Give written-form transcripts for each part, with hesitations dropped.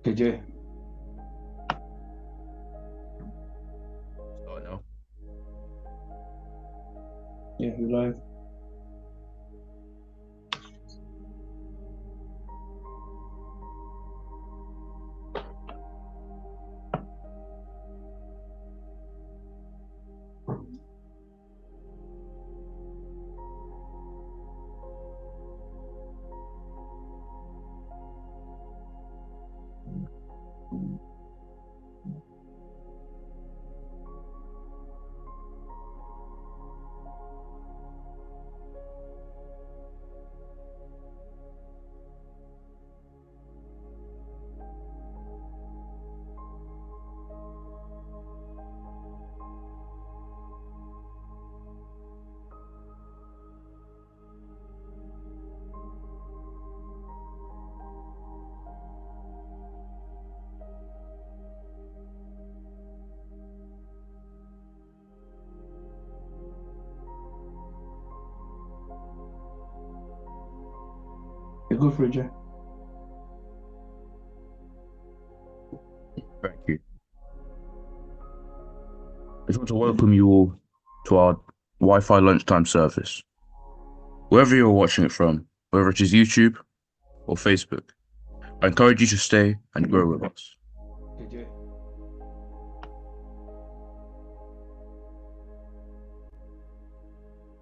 Could you? Start now. Yeah, we're live. Yeah, go for it, Jay. Thank you. I just want to welcome you all to our Wi-Fi lunchtime service. Wherever you're watching it from, whether it is YouTube or Facebook, I encourage you to stay and grow with us. Could you?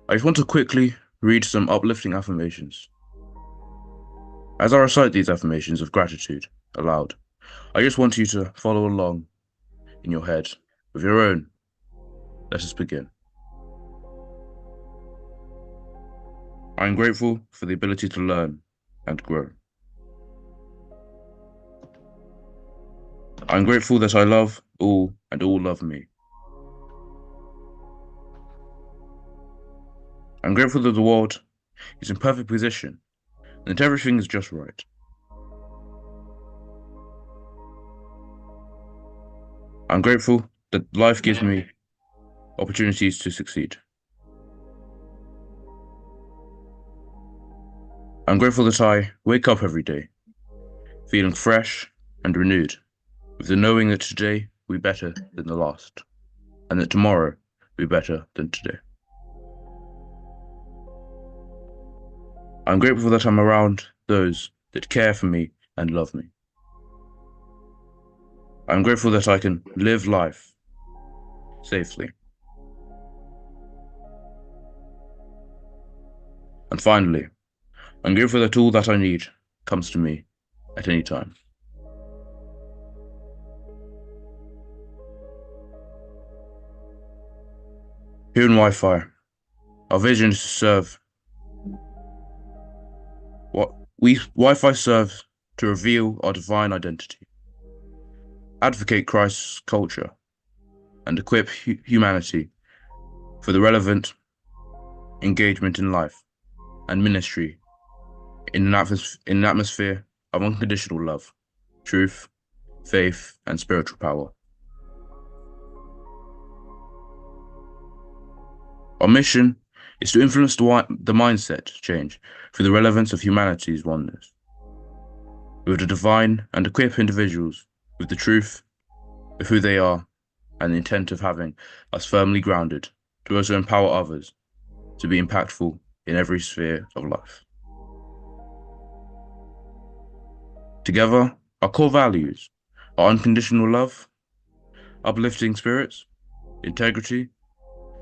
I just want to quickly read some uplifting affirmations. As I recite these affirmations of gratitude aloud, I just want you to follow along in your head with your own. Let us begin. I am grateful for the ability to learn and grow. I am grateful that I love all and all love me. I'm grateful that the world is in perfect position and that everything is just right. I'm grateful that life gives me opportunities to succeed. I'm grateful that I wake up every day feeling fresh and renewed, with the knowing that today will be better than the last, and that tomorrow will be better than today. I'm grateful that I'm around those that care for me and love me. I'm grateful that I can live life safely. And finally, I'm grateful that all that I need comes to me at any time. Here in Wi-Fi, our vision is to serve Wi-Fi serves to reveal our divine identity, advocate Christ's culture, and equip humanity for the relevant engagement in life and ministry in an atmosphere of unconditional love, truth, faith, and spiritual power. Our mission is to influence the mindset change through the relevance of humanity's oneness, with the divine, and equip individuals with the truth of who they are and the intent of having us firmly grounded to also empower others to be impactful in every sphere of life. Together, our core values are unconditional love, uplifting spirits, integrity,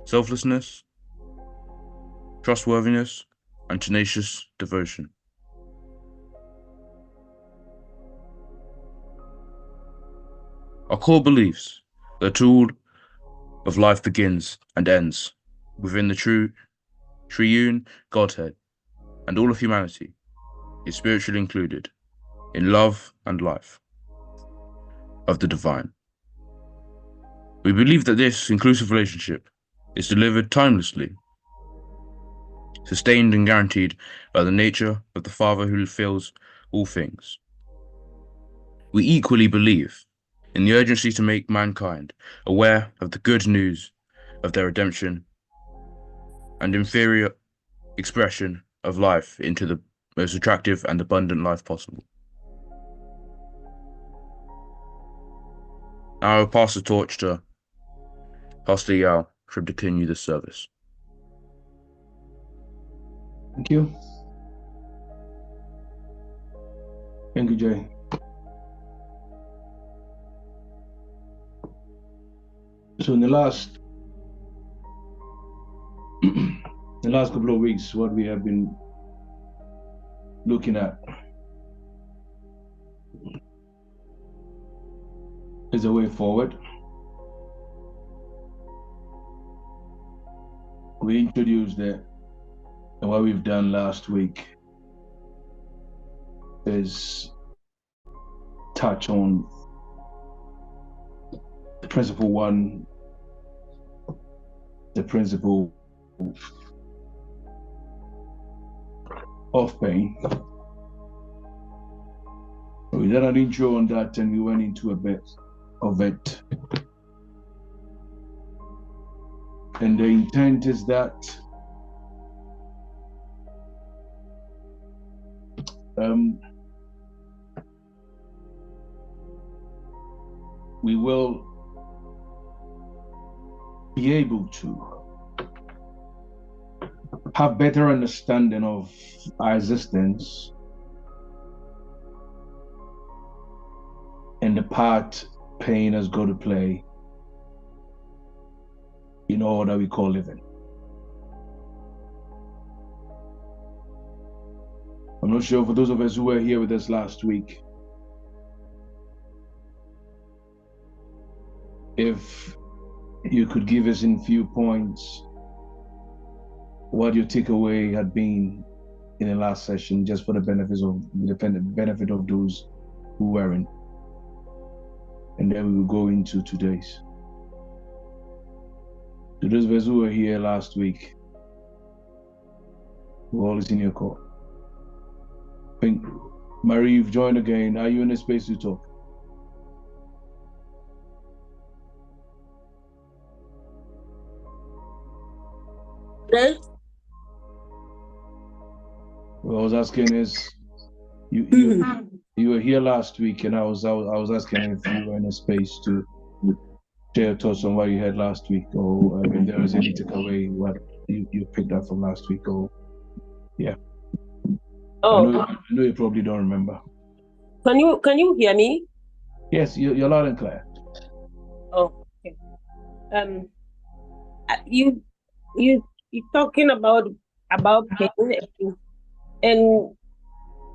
selflessness, trustworthiness, and tenacious devotion. Our core beliefs that all of life begins and ends within the triune Godhead, and all of humanity is spiritually included in love and life of the divine. We believe that this inclusive relationship is delivered timelessly, sustained and guaranteed by the nature of the Father who fills all things. We equally believe in the urgency to make mankind aware of the good news of their redemption and inferior expression of life into the most attractive and abundant life possible. Now I will pass the torch to Pastor Yao for him to continue the service. Thank you. Thank you, Jay. So in the last couple of weeks, what we have been looking at is a way forward. We introduced it, and what we've done last week is touch on the principle one, the principle of pain. We did an intro on that, and we went into a bit of it. And the intent is that we will be able to have better understanding of our existence and the part pain has got to play in all that we call living. I'm not sure for those of us who were here with us last week, if you could give us in few points what your takeaway had been in the last session, just for the benefit of those who weren't. And then we will go into today's. To those of us who were here last week, we're always in your call. I think, Marie, you've joined again. Are you in a space to talk? Yes. What I was asking is, you were here last week, and I was asking if you were in a space to share your thoughts on what you had last week, or if there was any takeaway what you picked up from last week, or yeah. Oh, I know you probably don't remember. can you hear me? Yes, you're loud and clear. Oh, okay. You talking about pain, and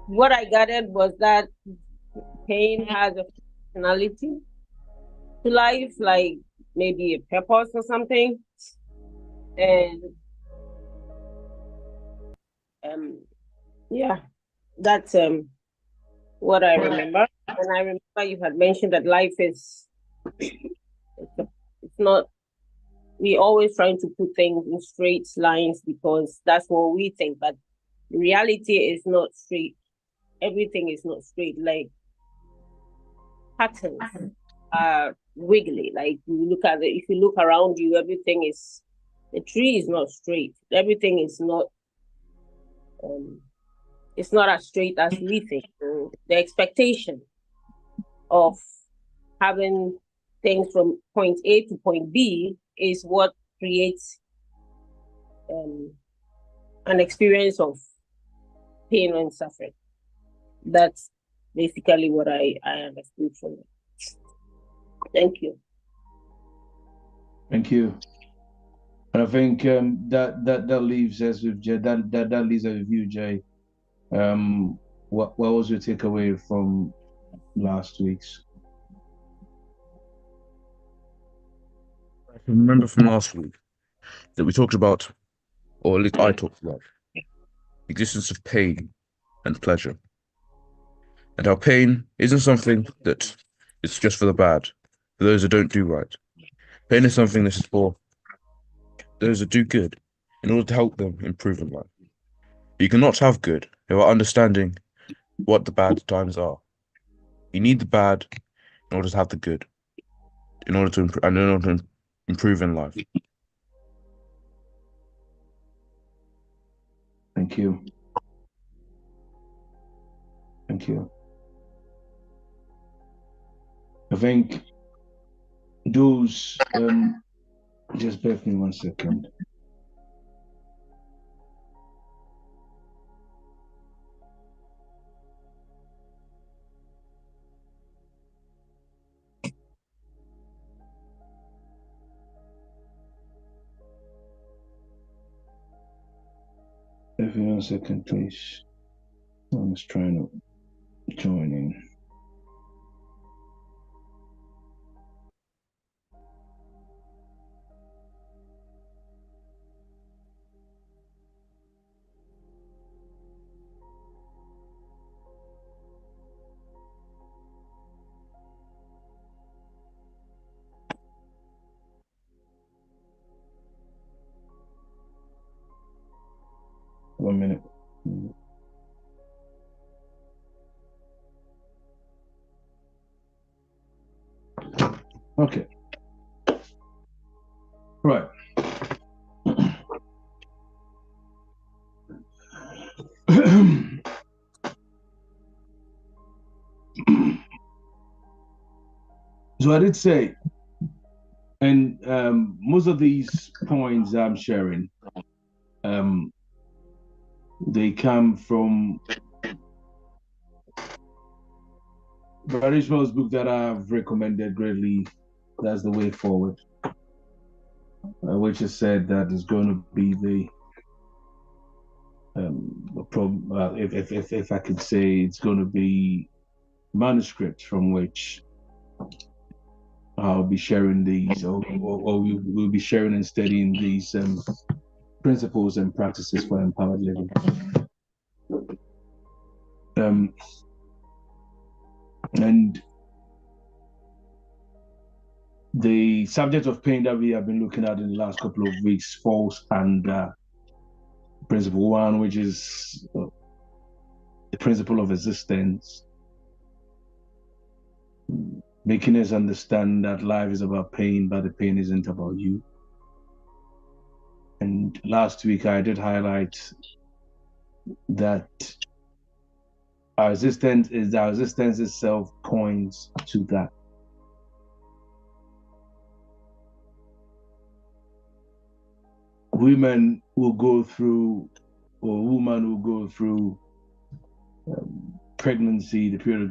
what I gathered was that pain has a personality to life, like maybe a purpose or something, and yeah, that's what I remember. And I remember you had mentioned that life is it's not. We always trying to put things in straight lines because that's what we think, but reality is not straight. Everything is not straight. Like patterns are wiggly. Like you look at it, if you look around you, everything is, the tree is not straight. Everything is not. It's not as straight as we think. So the expectation of having things from point A to point B is what creates an experience of pain and suffering. That's basically what I understood from it. Thank you. Thank you. And I think that leaves us with Jay. That leaves us with you, Jay. What was your takeaway from last week's? I can remember from last week that we talked about, or at least I talked about, the existence of pain and pleasure, and how pain isn't something that is just for the bad, for those that don't do right. Pain is something that is for those that do good, in order to help them improve in life. You cannot have good without understanding what the bad times are. You need the bad in order to have the good, in order to improve in life. Thank you. Thank you. I think those, just bear with me 1 second. Bear with me 1 second, please. I'm just trying to join in. One minute. Okay. Right. So I did say, and most of these points I'm sharing, they come from Brother Ishmael's book that I've recommended greatly. That's the way forward, which has said that is going to be the if I could say, it's going to be manuscript from which I'll be sharing these, or we'll be sharing and studying these principles and practices for empowered living. And the subject of pain that we have been looking at in the last couple of weeks falls under principle 1, which is the principle of existence, making us understand that life is about pain, but the pain isn't about you. And last week I did highlight that our existence itself points to that. Women will go through, or woman will go through pregnancy, the period of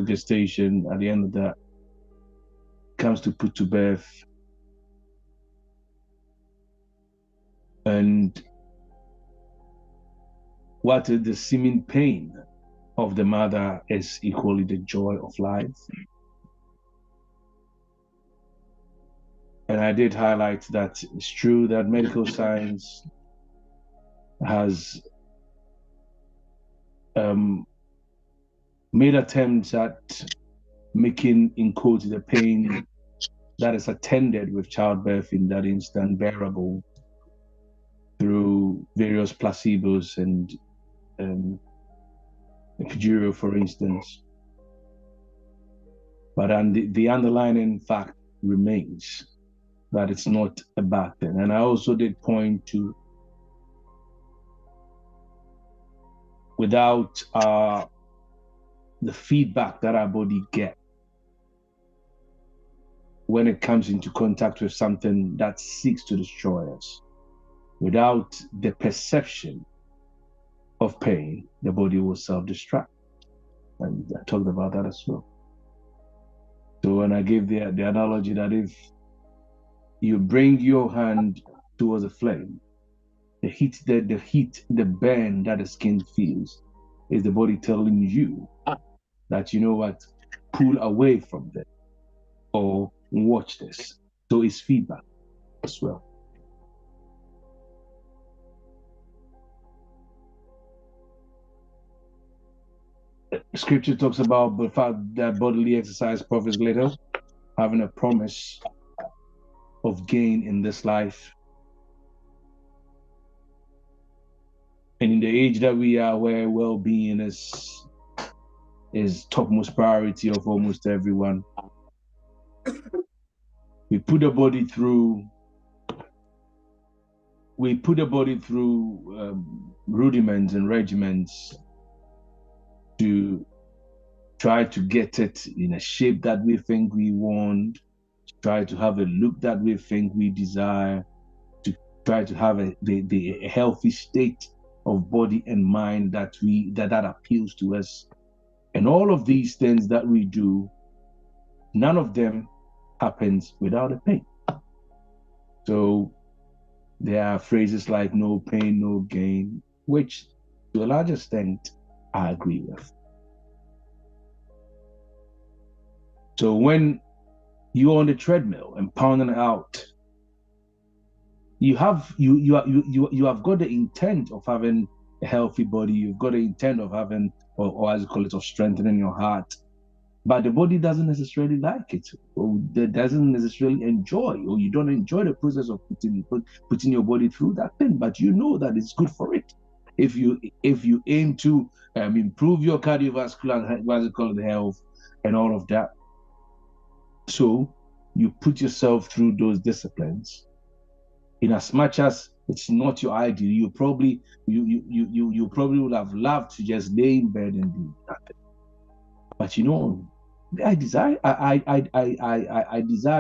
gestation. At the end of that, comes to put to birth, and what is the seeming pain of the mother is equally the joy of life. And I did highlight that it's true that medical science has made attempts at making, in quotes, the pain that is attended with childbirth in that instant bearable through various placebos and epidural, for instance. But the underlying fact remains that it's not a bad thing. And I also did point to, without the feedback that our body gets when it comes into contact with something that seeks to destroy us, without the perception of pain, the body will self-destruct. And I talked about that as well. So when I gave the analogy that if you bring your hand towards a flame, the burn that the skin feels is the body telling you that, you know what, pull away from that, or watch this. So it's feedback as well. Scripture talks about the fact that bodily exercise profits little, having a promise of gain in this life. And in the age that we are, where well-being is topmost priority of almost everyone, we put the body through rudiments and regiments to try to get it in a shape that we think we want, try to have a look that we think we desire, to try to have a healthy state of body and mind that appeals to us. And all of these things that we do, none of them happens without a pain. So there are phrases like no pain, no gain, which to a large extent I agree with. So when you're on the treadmill and pounding out, you have got the intent of having a healthy body. You've got the intent of having, or as you call it, of strengthening your heart. But the body doesn't necessarily like it, or doesn't necessarily enjoy, or you don't enjoy the process of putting your body through that thing. But you know that it's good for it. If you aim to improve your cardiovascular health and all of that, so you put yourself through those disciplines. In as much as it's not your ideal, you probably would have loved to just lay in bed and do nothing. But you know, I desire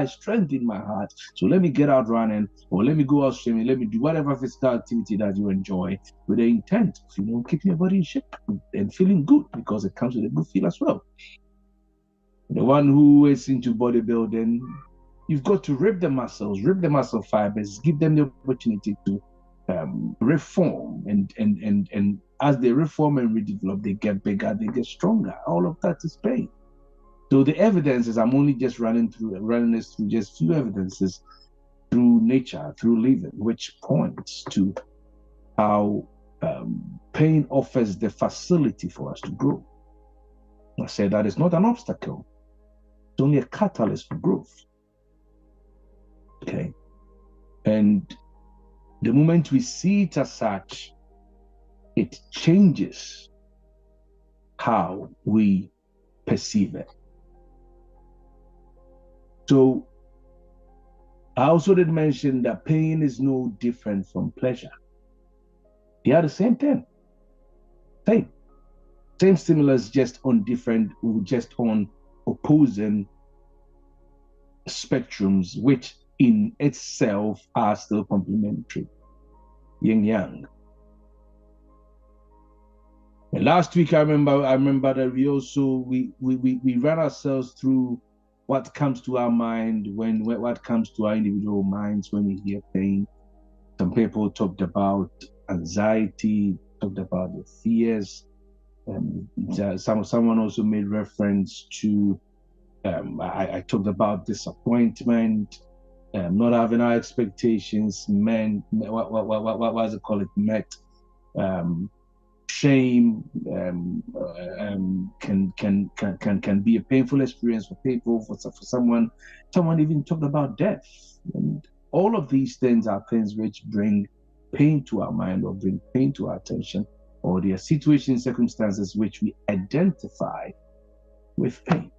strength in my heart. So let me get out running, or let me go out swimming, let me do whatever physical activity that you enjoy, with the intent of keeping your body in shape and feeling good, because it comes with a good feel as well. The one who is into bodybuilding, you've got to rip the muscle fibers, give them the opportunity to reform, and as they reform and redevelop, they get bigger, they get stronger. All of that is pain. So the evidences, I'm only just running this through just few evidences through nature, through living, which points to how pain offers the facility for us to grow. I said that is not an obstacle. It's only a catalyst for growth. Okay. And the moment we see it as such, it changes how we perceive it. So I also did mention that pain is no different from pleasure. They are the same thing. Same stimulus, just on opposing spectrums, which in itself are still complementary, yin yang. And last week, I remember that we ran ourselves through what comes to our mind what comes to our individual minds when we hear pain. Some people talked about anxiety, talked about the fears. Someone also made reference to I talked about disappointment, not having our expectations met. Shame can be a painful experience for people. For someone even talked about death, and all of these things are things which bring pain to our mind or bring pain to our attention, or there are situations, circumstances which we identify with pain.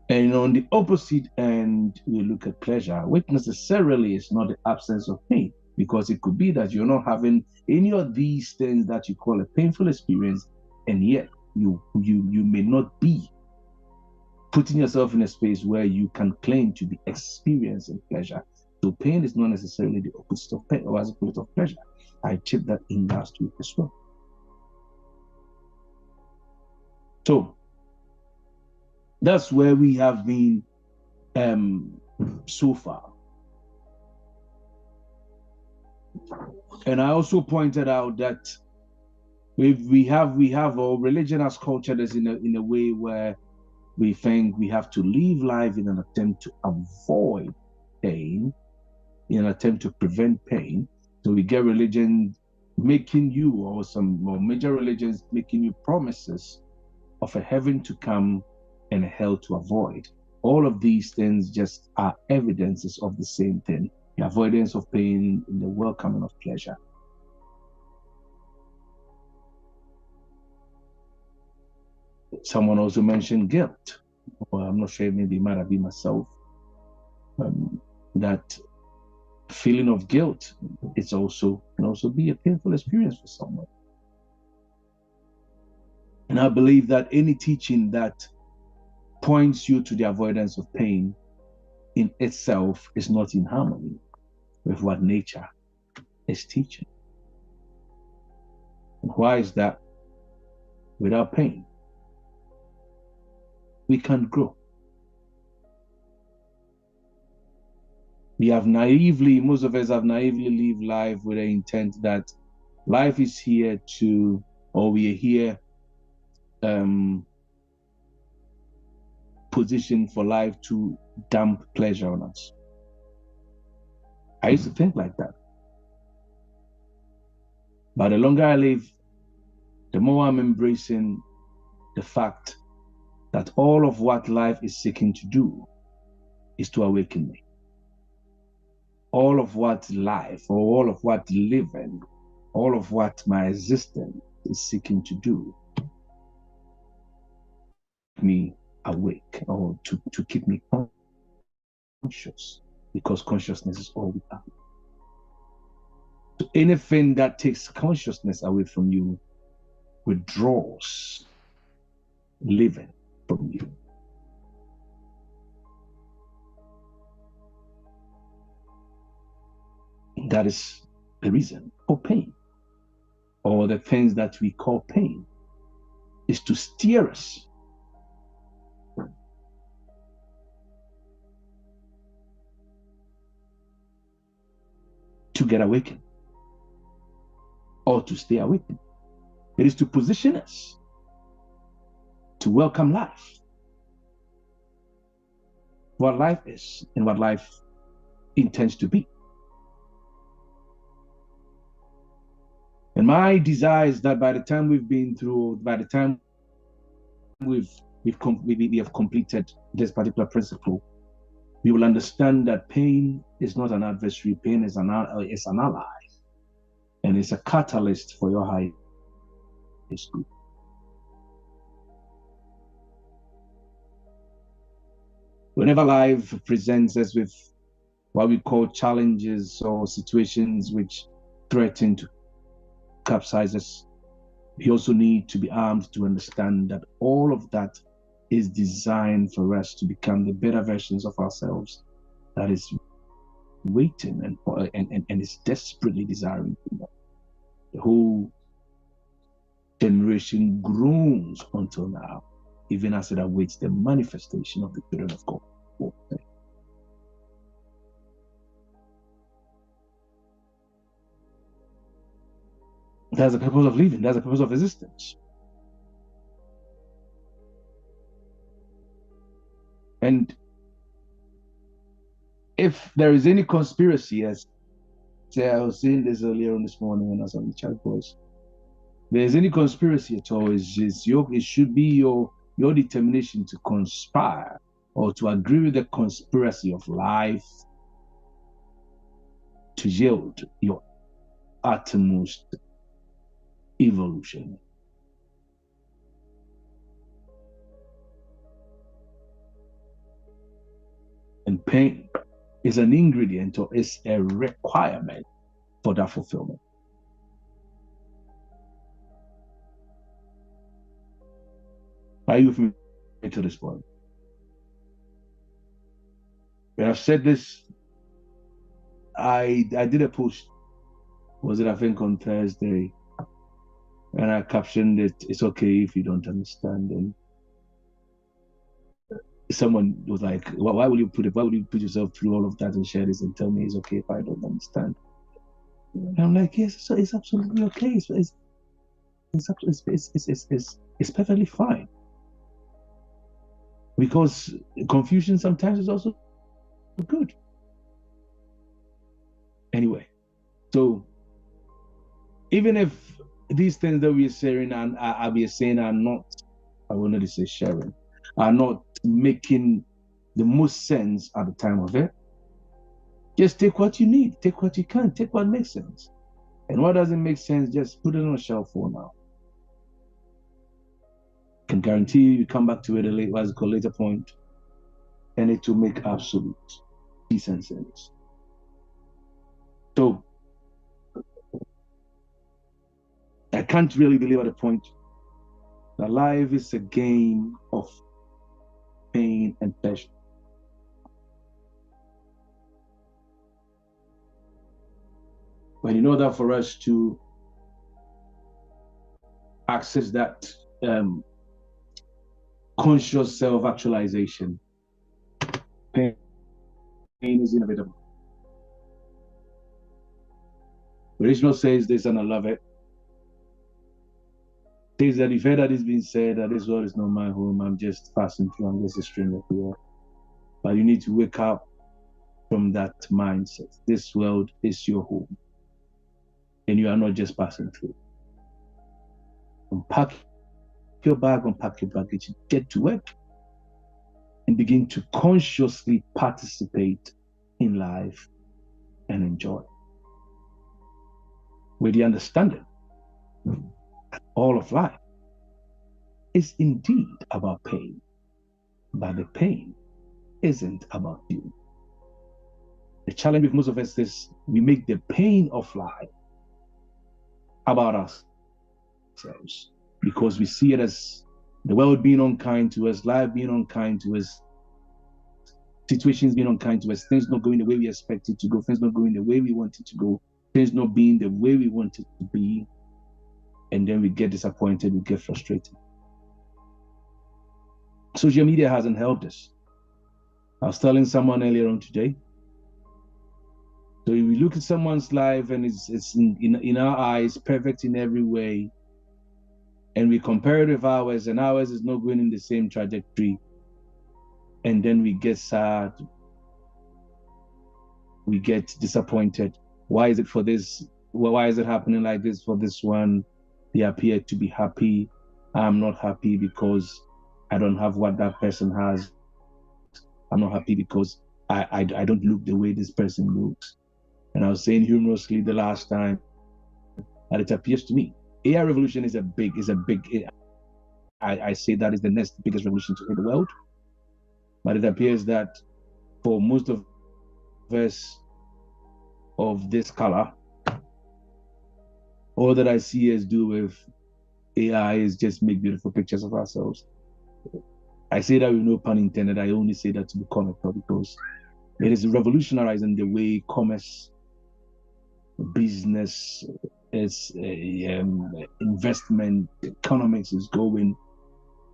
And on the opposite end, we look at pleasure, which necessarily is not the absence of pain, because it could be that you're not having any of these things that you call a painful experience, and yet you may not be putting yourself in a space where you can claim to be experiencing pleasure. So pain is not necessarily the opposite of pain or as opposite of pleasure. I checked that in last week as well. So that's where we have been so far. And I also pointed out that we have or religion has cultured us in a way where we think we have to live life in an attempt to avoid pain, in an attempt to prevent pain. So we get religion making you, or major religions making you promises of a heaven to come and a hell to avoid. All of these things just are evidences of the same thing: the avoidance of pain and the welcoming of pleasure. Someone also mentioned guilt. Well, I'm not sure, maybe it might have been myself. That feeling of guilt can also be a painful experience for someone. And I believe that any teaching that points you to the avoidance of pain in itself is not in harmony with what nature is teaching. And why is that? Without pain, we can't grow. Most of us have naively lived life with the intent that life is here to, or we are here positioned for life to dump pleasure on us. I used to think like that. But the longer I live, the more I'm embracing the fact that all of what life is seeking to do is to awaken me. All of what life, or all of what living, all of what my existence is seeking to do, me awake, or to keep me conscious, because consciousness is all we have. So anything that takes consciousness away from you withdraws living from you. That is the reason for pain, or the things that we call pain, is to steer us to get awakened or to stay awakened. It is to position us to welcome life, what life is and what life intends to be. And my desire is that by the time we've completed this particular principle, we will understand that pain is not an adversary. Pain is an ally, and it's a catalyst for your highest good. Whenever life presents us with what we call challenges or situations which threaten to capsize us, we also need to be armed to understand that all of that is designed for us to become the better versions of ourselves that is waiting and is desperately desiring. The whole generation groans until now, even as it awaits the manifestation of the children of God. That's the purpose of living. That's the purpose of existence. And if there is any conspiracy, as I was saying this earlier on this morning when I was on the chat voice, there's any conspiracy at all, it should be your determination to conspire or to agree with the conspiracy of life to yield your utmost evolution. And pain is an ingredient or is a requirement for that fulfillment. Are you with me to this point? When I've said this, I did a post, was it I think on Thursday, and I captioned it, "It's okay if you don't understand." And someone was like, why would you put yourself through all of that and share this and tell me it's okay if I don't understand? And I'm like, yes, so it's absolutely okay. It's perfectly fine. Because confusion sometimes is also good. Anyway, so even if these things that we are sharing and we are saying are not, I will not say sharing, are not making the most sense at the time of it, just take what you need, take what you can, take what makes sense. And what doesn't make sense, just put it on a shelf for now. I can guarantee you come back to it at a later point, and it will make absolute decent sense. So I can't really deliver the point That life is a game of pain and pleasure. But in order for us to access that conscious self-actualization, pain is inevitable. The original says this, and I love it. It says that you've heard that it's been said that this world is not my home, I'm just passing through, I'm just a stranger here. But you need to wake up from that mindset. This world is your home, and you are not just passing through. Unpack your bag, unpack your baggage, get to work, and begin to consciously participate in life and enjoy. With the understanding that all of life is indeed about pain, but the pain isn't about you. The challenge with most of us is we make the pain of life about ourselves because we see it as the world being unkind to us, life being unkind to us, situations being unkind to us, things not going the way we expect it to go, things not going the way we want it to go, things not being the way we want it to be, and then we get disappointed, we get frustrated. Social media hasn't helped us. I was telling someone earlier on today, so if we look at someone's life and it's in our eyes perfect in every way, and we compare it with ours, and ours is not going in the same trajectory, and then we get sad, we get disappointed. Why is it for this? Well, why is it happening like this for this one? They appear to be happy. I'm not happy because I don't have what that person has. I'm not happy because I don't look the way this person looks. And I was saying humorously the last time that it appears to me, AI revolution is a big, I say that is the next biggest revolution to hit the world. But it appears that for most of us of this color, all that I see us do with AI is just make beautiful pictures of ourselves. I say that with no pun intended. I only say that to be comical because it is revolutionizing the way commerce, business, investment, economics is going,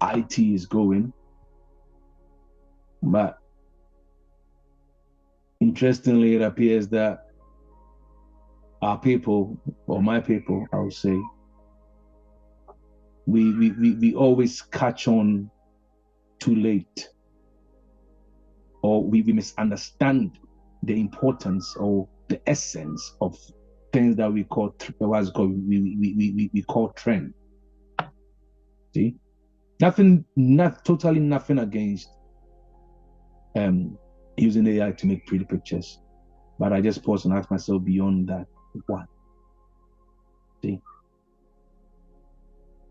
IT is going. But interestingly, it appears that our people, or my people, I would say, we always catch on too late, or we misunderstand the importance or the essence of things that we call we call trend. See, totally nothing against using AI to make pretty pictures, but I just pause and ask myself beyond that, what? See,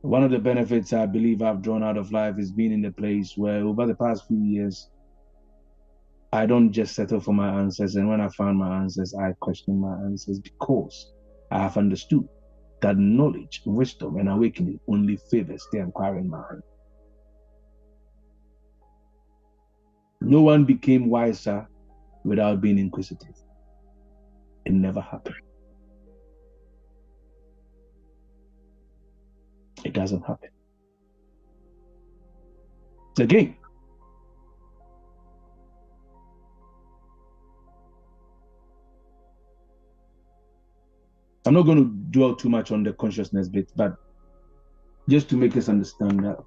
one of the benefits I believe I've drawn out of life is being in the place where over the past few years, I don't just settle for my answers. And when I find my answers, I question my answers because I have understood that knowledge, wisdom, and awakening only favors the inquiring mind. No one became wiser without being inquisitive. It never happened. It doesn't happen. Again, I'm not going to dwell too much on the consciousness bit, but just to make us understand that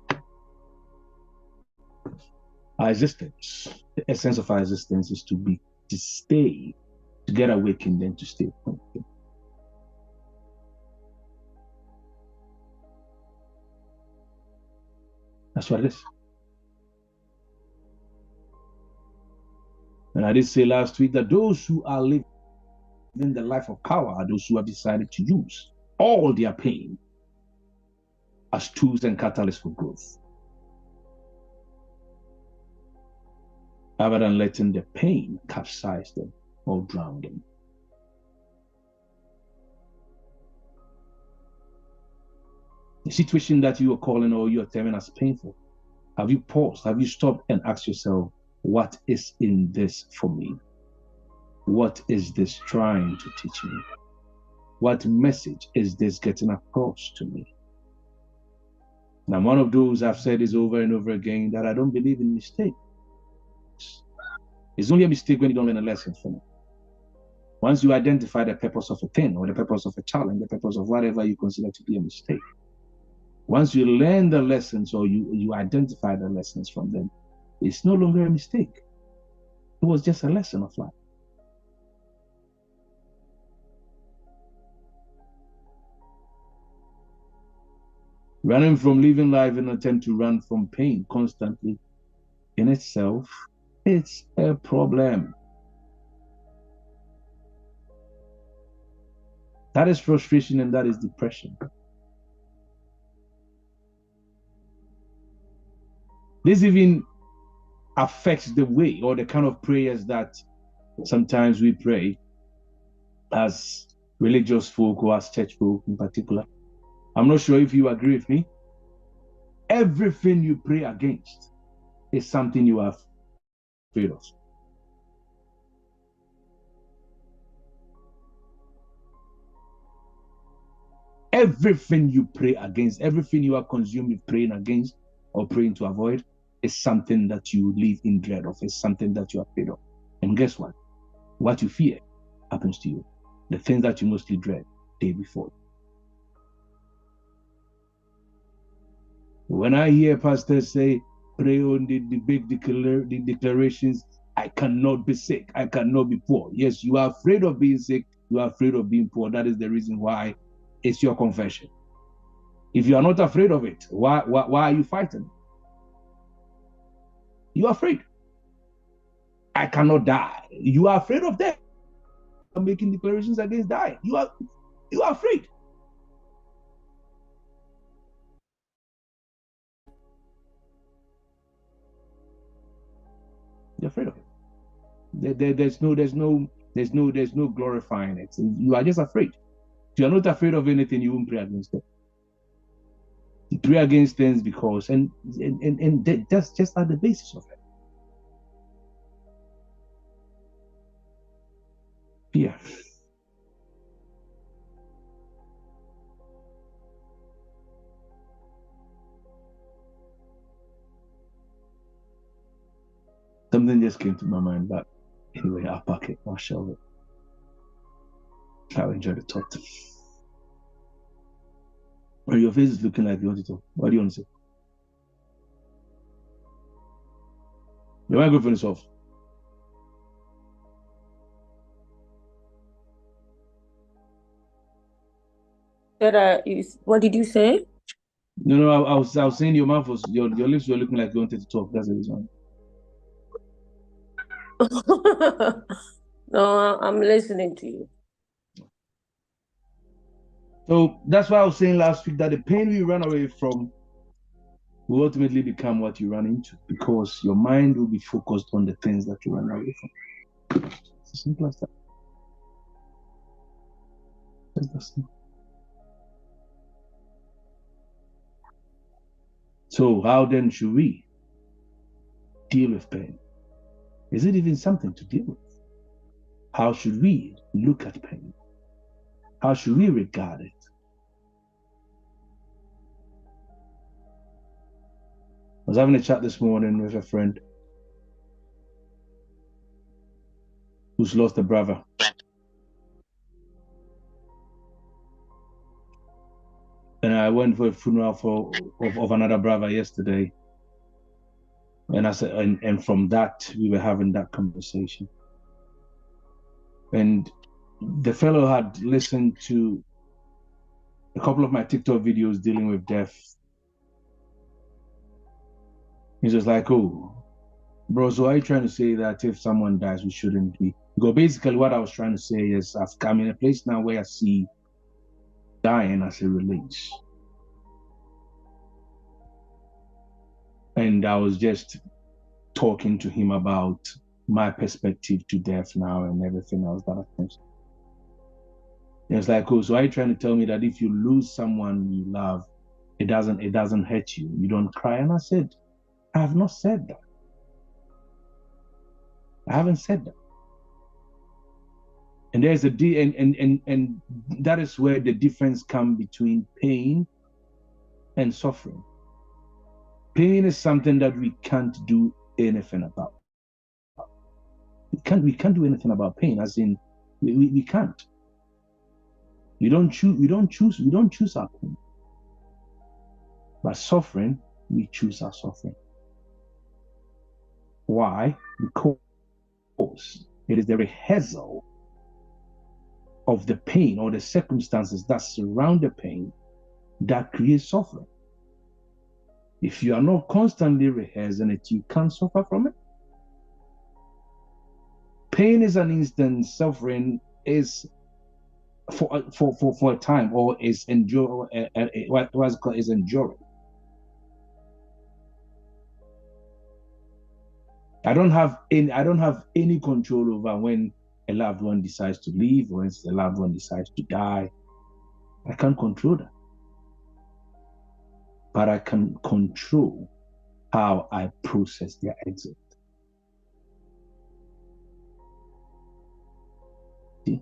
our existence, the essence of our existence is to stay, to get awakened and to stay. That's what it is. And I did say last week that those who are living the life of power are those who have decided to use all their pain as tools and catalysts for growth, rather than letting the pain capsize them or drown them. The situation that you are calling or you are terming as painful, have you paused? Have you stopped and asked yourself, what is in this for me? What is this trying to teach me? What message is this getting across to me? And I'm one of those, I've said this over and over again, that I don't believe in mistakes. It's only a mistake when you don't learn a lesson from it. Once you identify the purpose of a thing or the purpose of a challenge, the purpose of whatever you consider to be a mistake, once you learn the lessons or you identify the lessons from them, it's no longer a mistake. It was just a lesson of life. Running from living life in an attempt to run from pain constantly in itself, it's a problem. That is frustration and that is depression. This even affects the way or the kind of prayers that sometimes we pray as religious folk or as church folk in particular. I'm not sure if you agree with me. Everything you pray against is something you are afraid of. Everything you pray against, everything you are consumed with praying against or praying to avoid is something that you live in dread of, is something that you are afraid of. And guess what? What you fear happens to you. The things that you mostly dread day before. When I hear pastors say, pray on the big declarations, I cannot be sick, I cannot be poor. Yes, you are afraid of being sick, you are afraid of being poor. That is the reason why it's your confession. If you are not afraid of it, why are you fighting? You are afraid. I cannot die. You are afraid of death. You are making declarations against dying. You are afraid. You're afraid of it. There's no glorifying it. You are just afraid. If you are not afraid of anything, you won't pray against it. You pray against things because, and that's just at the basis of it. Fear. Something just came to my mind, but anyway, I'll pack it, I'll shelve it. I'll enjoy the talk. Or your face is looking like you want to talk. What do you want to say? You want to go finish off? What did you say? No, I was saying your mouth was, your lips were looking like you wanted to talk. That's the reason. No, I'm listening to you. So that's why I was saying last week that the pain we run away from will ultimately become what you run into, because your mind will be focused on the things that you run away from. It's as simple as that. So how then should we deal with pain? Is it even something to deal with? How should we look at pain? How should we regard it? I was having a chat this morning with a friend who's lost a brother. And I went for a funeral of another brother yesterday. And I said, and from that, we were having that conversation. And the fellow had listened to a couple of my TikTok videos dealing with death. He's just like, oh, bro, so are you trying to say that if someone dies, we shouldn't be? Because basically what I was trying to say is I'm in a place now where I see dying as a release. And I was just talking to him about my perspective to death now and everything else that happens. It's like, oh, so are you trying to tell me that if you lose someone you love it doesn't hurt you. You don't cry. And I said, I have not said that. I haven't said that. And there's and that is where the difference comes between pain and suffering. Pain is something that we can't do anything about. We can't do anything about pain, as in we can't. We don't choose our pain. But suffering, we choose our suffering. Why? Because it is the rehearsal of the pain or the circumstances that surround the pain that creates suffering. If you are not constantly rehearsing it, you can't suffer from it. Pain is an instant, suffering is for a time, or is what's called is enduring. I don't have any control over when a loved one decides to leave, or when a loved one decides to die. I can't control that. But I can control how I process their exit. See?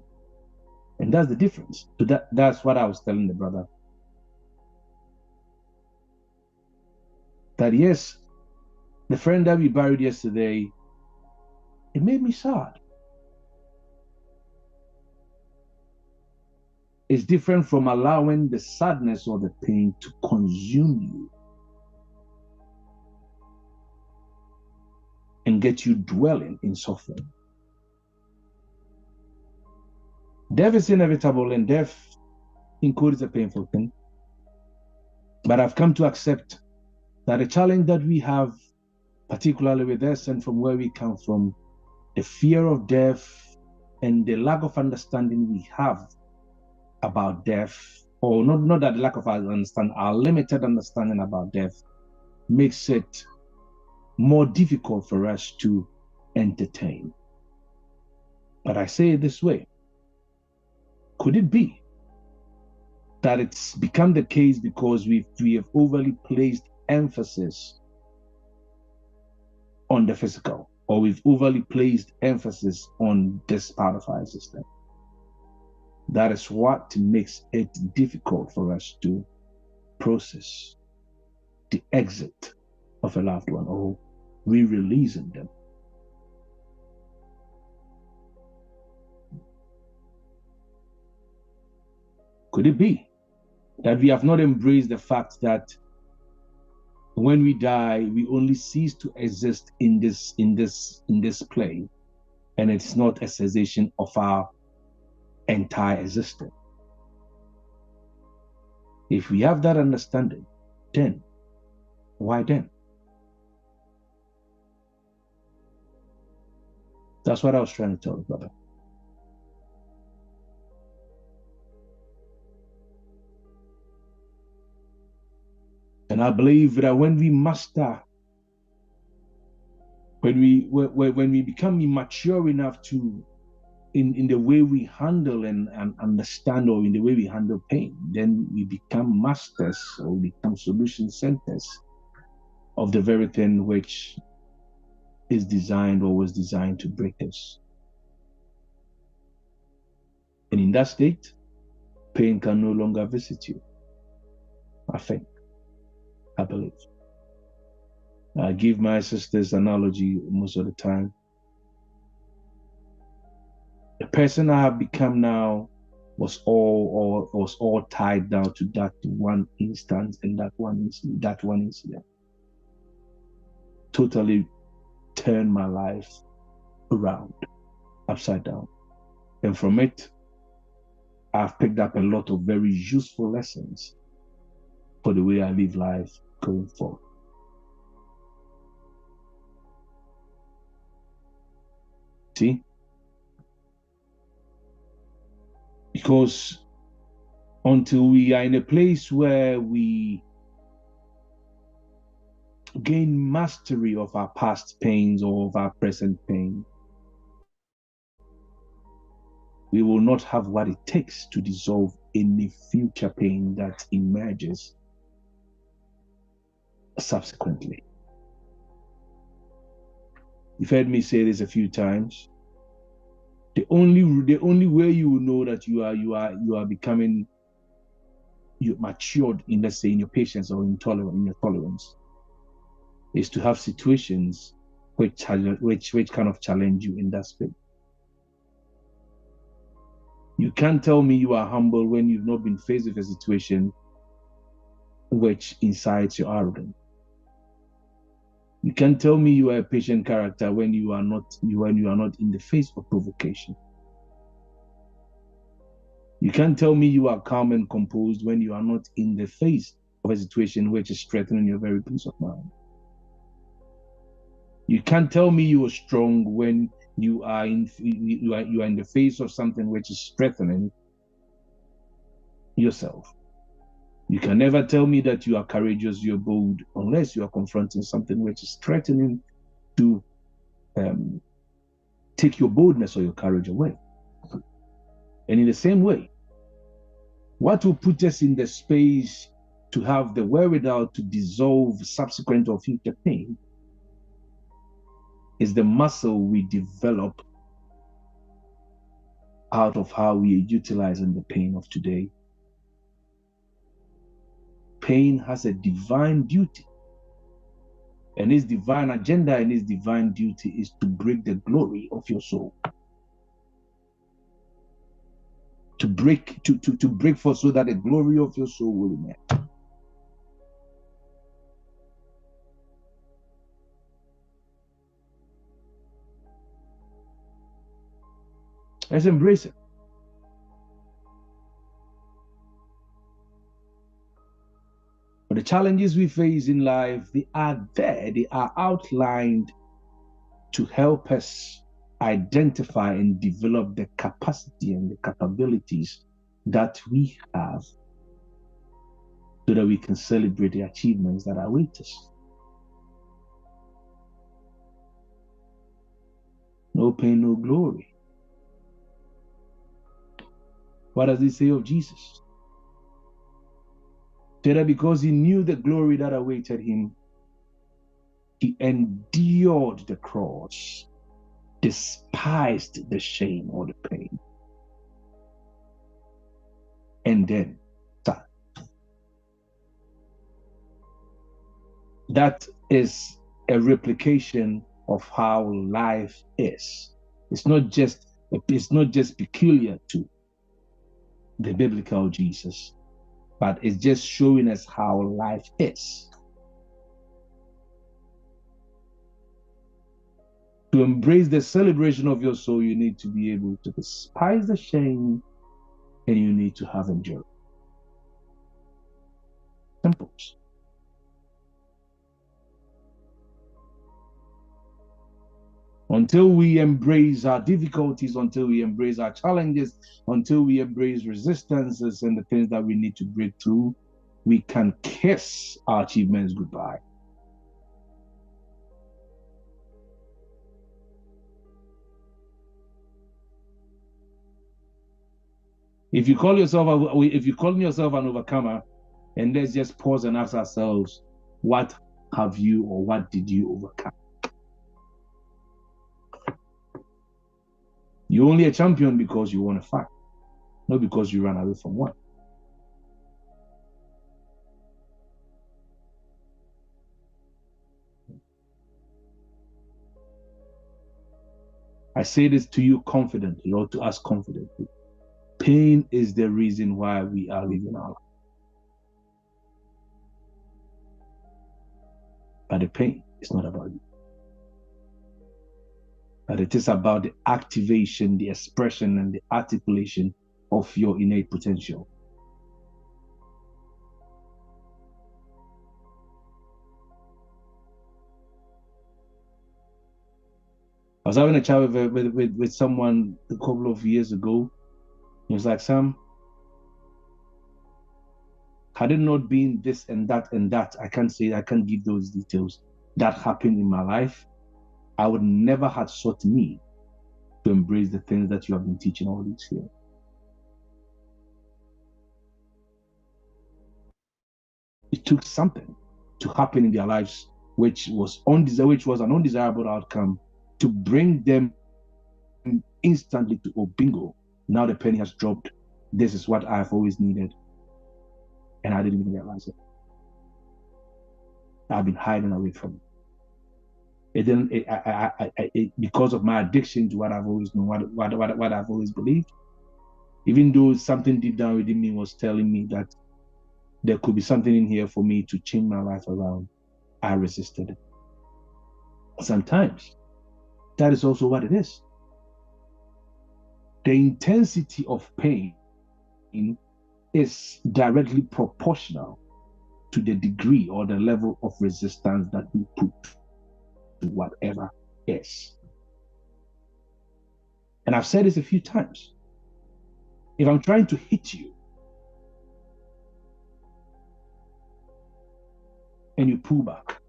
And that's the difference. So that's what I was telling the brother. That yes, the friend that we buried yesterday, it made me sad. It's different from allowing the sadness or the pain to consume you and get you dwelling in suffering. Death is inevitable, and death includes a painful thing. But I've come to accept that the challenge that we have, particularly with us and from where we come from, the fear of death and the lack of understanding we have about death, or not that lack of understanding, our limited understanding about death, makes it more difficult for us to entertain. But I say it this way: could it be that it's become the case because we have overly placed emphasis on the physical, or we've overly placed emphasis on this part of our system? That is what makes it difficult for us to process the exit of a loved one, or re-releasing them. Could it be that we have not embraced the fact that when we die, we only cease to exist in this plane, and it's not a cessation of our entire existence? If we have that understanding, then why then? That's what I was trying to tell you, brother. And I believe that when we master, when we become mature enough to, in the way we handle and understand, or in the way we handle pain, then we become masters, or we become solution centers of the very thing which is designed, or was designed, to break us. And in that state, pain can no longer visit you. I believe. I give my sister's analogy most of the time. The person I have become now was all tied down to that one instance and that one incident. Totally turned my life around, upside down. And from it, I've picked up a lot of very useful lessons for the way I live life going forward. See? Because until we are in a place where we gain mastery of our past pains or of our present pain, we will not have what it takes to dissolve any future pain that emerges subsequently. You've heard me say this a few times. The only way you will know that you are becoming matured in, let's say, in your patience or in your tolerance, is to have situations which kind of challenge you in that space. You can't tell me you are humble when you've not been faced with a situation which incites your arrogance. You can't tell me you are a patient character when you are not in the face of provocation. You can't tell me you are calm and composed when you are not in the face of a situation which is threatening your very peace of mind. You can't tell me you are strong when you are in the face of something which is threatening yourself. You can never tell me that you are courageous, you're bold, unless you are confronting something which is threatening to take your boldness or your courage away. And in the same way, what will put us in the space to have the wherewithal to dissolve subsequent or future pain is the muscle we develop out of how we are utilizing the pain of today. Pain has a divine duty, and its divine agenda and its divine duty is to break the glory of your soul. To break forth so that the glory of your soul will emerge. Let's embrace it. But the challenges we face in life, they are there, they are outlined to help us identify and develop the capacity and the capabilities that we have so that we can celebrate the achievements that await us. No pain, no glory. What does it say of Jesus? Say that because he knew the glory that awaited him, he endured the cross, despised the shame or the pain, and then died. That is a replication of how life is. It's not just peculiar to the biblical Jesus, but it's just showing us how life is. To embrace the celebration of your soul, you need to be able to despise the shame, and you need to have endurance. Simple. Until we embrace our difficulties, until we embrace our challenges, until we embrace resistances and the things that we need to break through, we can kiss our achievements goodbye. If you call yourself an overcomer, and let's just pause and ask ourselves, what have you or what did you overcome? You're only a champion because you won a fight, not because you ran away from one. I say this to you confidently, or to us confidently. Pain is the reason why we are living our life. But the pain is not about you. But it is about the activation, the expression, and the articulation of your innate potential. I was having a chat with someone a couple of years ago. He was like, Sam, had it not been this and that, I can't give those details, that happened in my life, I would never have sought me to embrace the things that you have been teaching all these years. It took something. to happen in their lives, which was an undesirable outcome, to bring them instantly to, oh, bingo, now the penny has dropped. This is what I've always needed. And I didn't even realize it. I've been hiding away from it. Because of my addiction to what I've always known, what I've always believed, even though something deep down within me was telling me that there could be something in here for me to change my life around, I resisted it. Sometimes that is also what it is. The intensity of pain is directly proportional to the degree or the level of resistance that we put to whatever is. And I've said this a few times. If I'm trying to hit you and you pull back,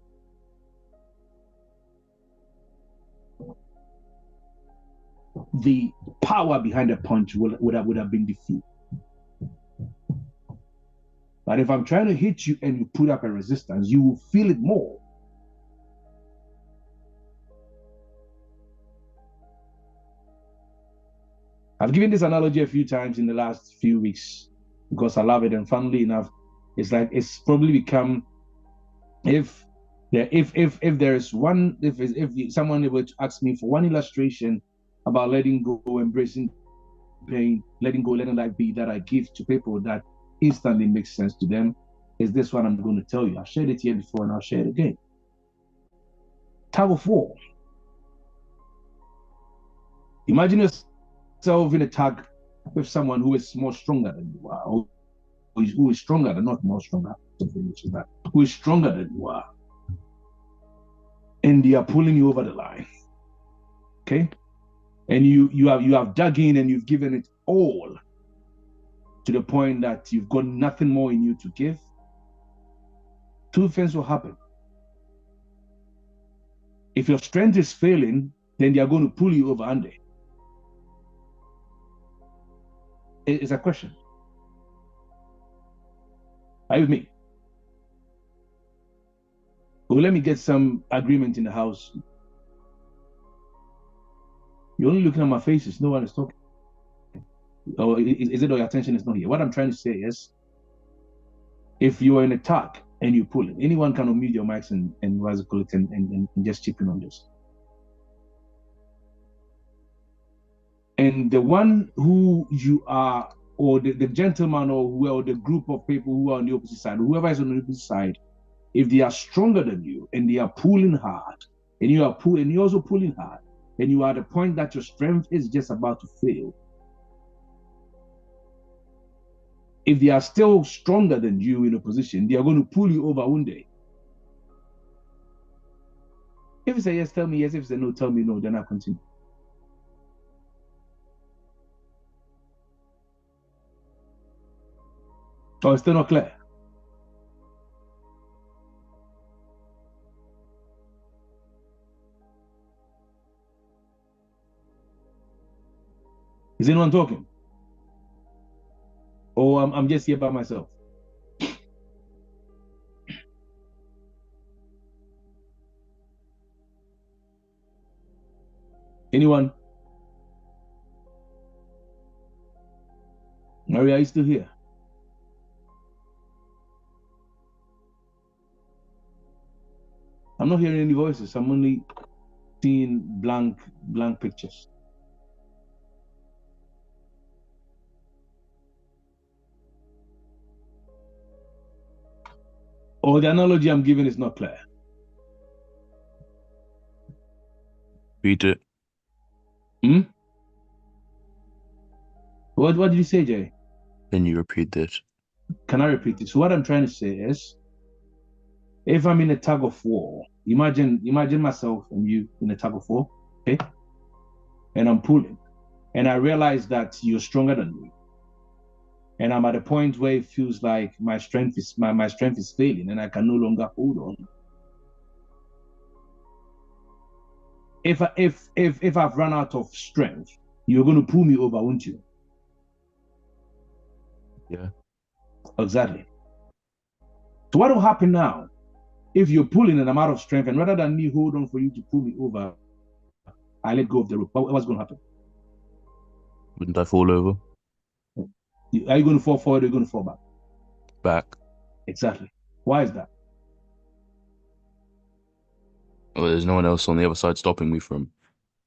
the power behind the punch would have been defeated. But if I'm trying to hit you and you put up a resistance, you will feel it more. I've given this analogy a few times in the last few weeks because I love it, and funnily enough, it's like it's probably become if someone were to ask me for one illustration about letting go, embracing pain, letting go, letting life be, that I give to people that instantly makes sense to them, is this one I'm going to tell you. I've shared it here before and I'll share it again. Tug of war. Imagine yourself in a tug with someone who is more stronger than you are, or who is stronger than, not more stronger, who is stronger than you are. And they are pulling you over the line. Okay? And you have dug in and you've given it all to the point that you've got nothing more in you to give. Two things will happen. If your strength is failing, then they are going to pull you over under. It's a question. Are you with me? Well, let me get some agreement in the house. You're only looking at my faces. No one is talking. Or is it your attention is not here? What I'm trying to say is, if you are in a tug and you pull it, anyone can unmute your mics and just chip in on this. And the one who you are, or the gentleman, or the group of people who are on the opposite side, whoever is on the opposite side, if they are stronger than you and they are pulling hard, and you're also pulling hard, and you are at the point that your strength is just about to fail, if they are still stronger than you in a position, they are going to pull you over one day. If you say yes, tell me yes. If you say no, tell me no. Then I'll continue. Oh, it's still not clear. Is anyone talking? Or I'm just here by myself? Anyone? Maria, are you still here? I'm not hearing any voices. I'm only seeing blank pictures. Or the analogy I'm giving is not clear. Read it. What did you say, Jay? Can you repeat this? Can I repeat it? So what I'm trying to say is, if I'm in a tug of war, imagine myself and you in a tug of war, okay? And I'm pulling, and I realize that you're stronger than me, and I'm at a point where it feels like my strength is failing, and I can no longer hold on. If I've run out of strength, you're going to pull me over, won't you? Yeah. Exactly. So what will happen now If you're pulling and I'm out of strength, and rather than me hold on for you to pull me over, I let go of the rope, what's going to happen? Wouldn't I fall over? Are you going to fall forward or are you going to fall back? Back. Exactly. Why is that? Well, there's no one else on the other side stopping me from.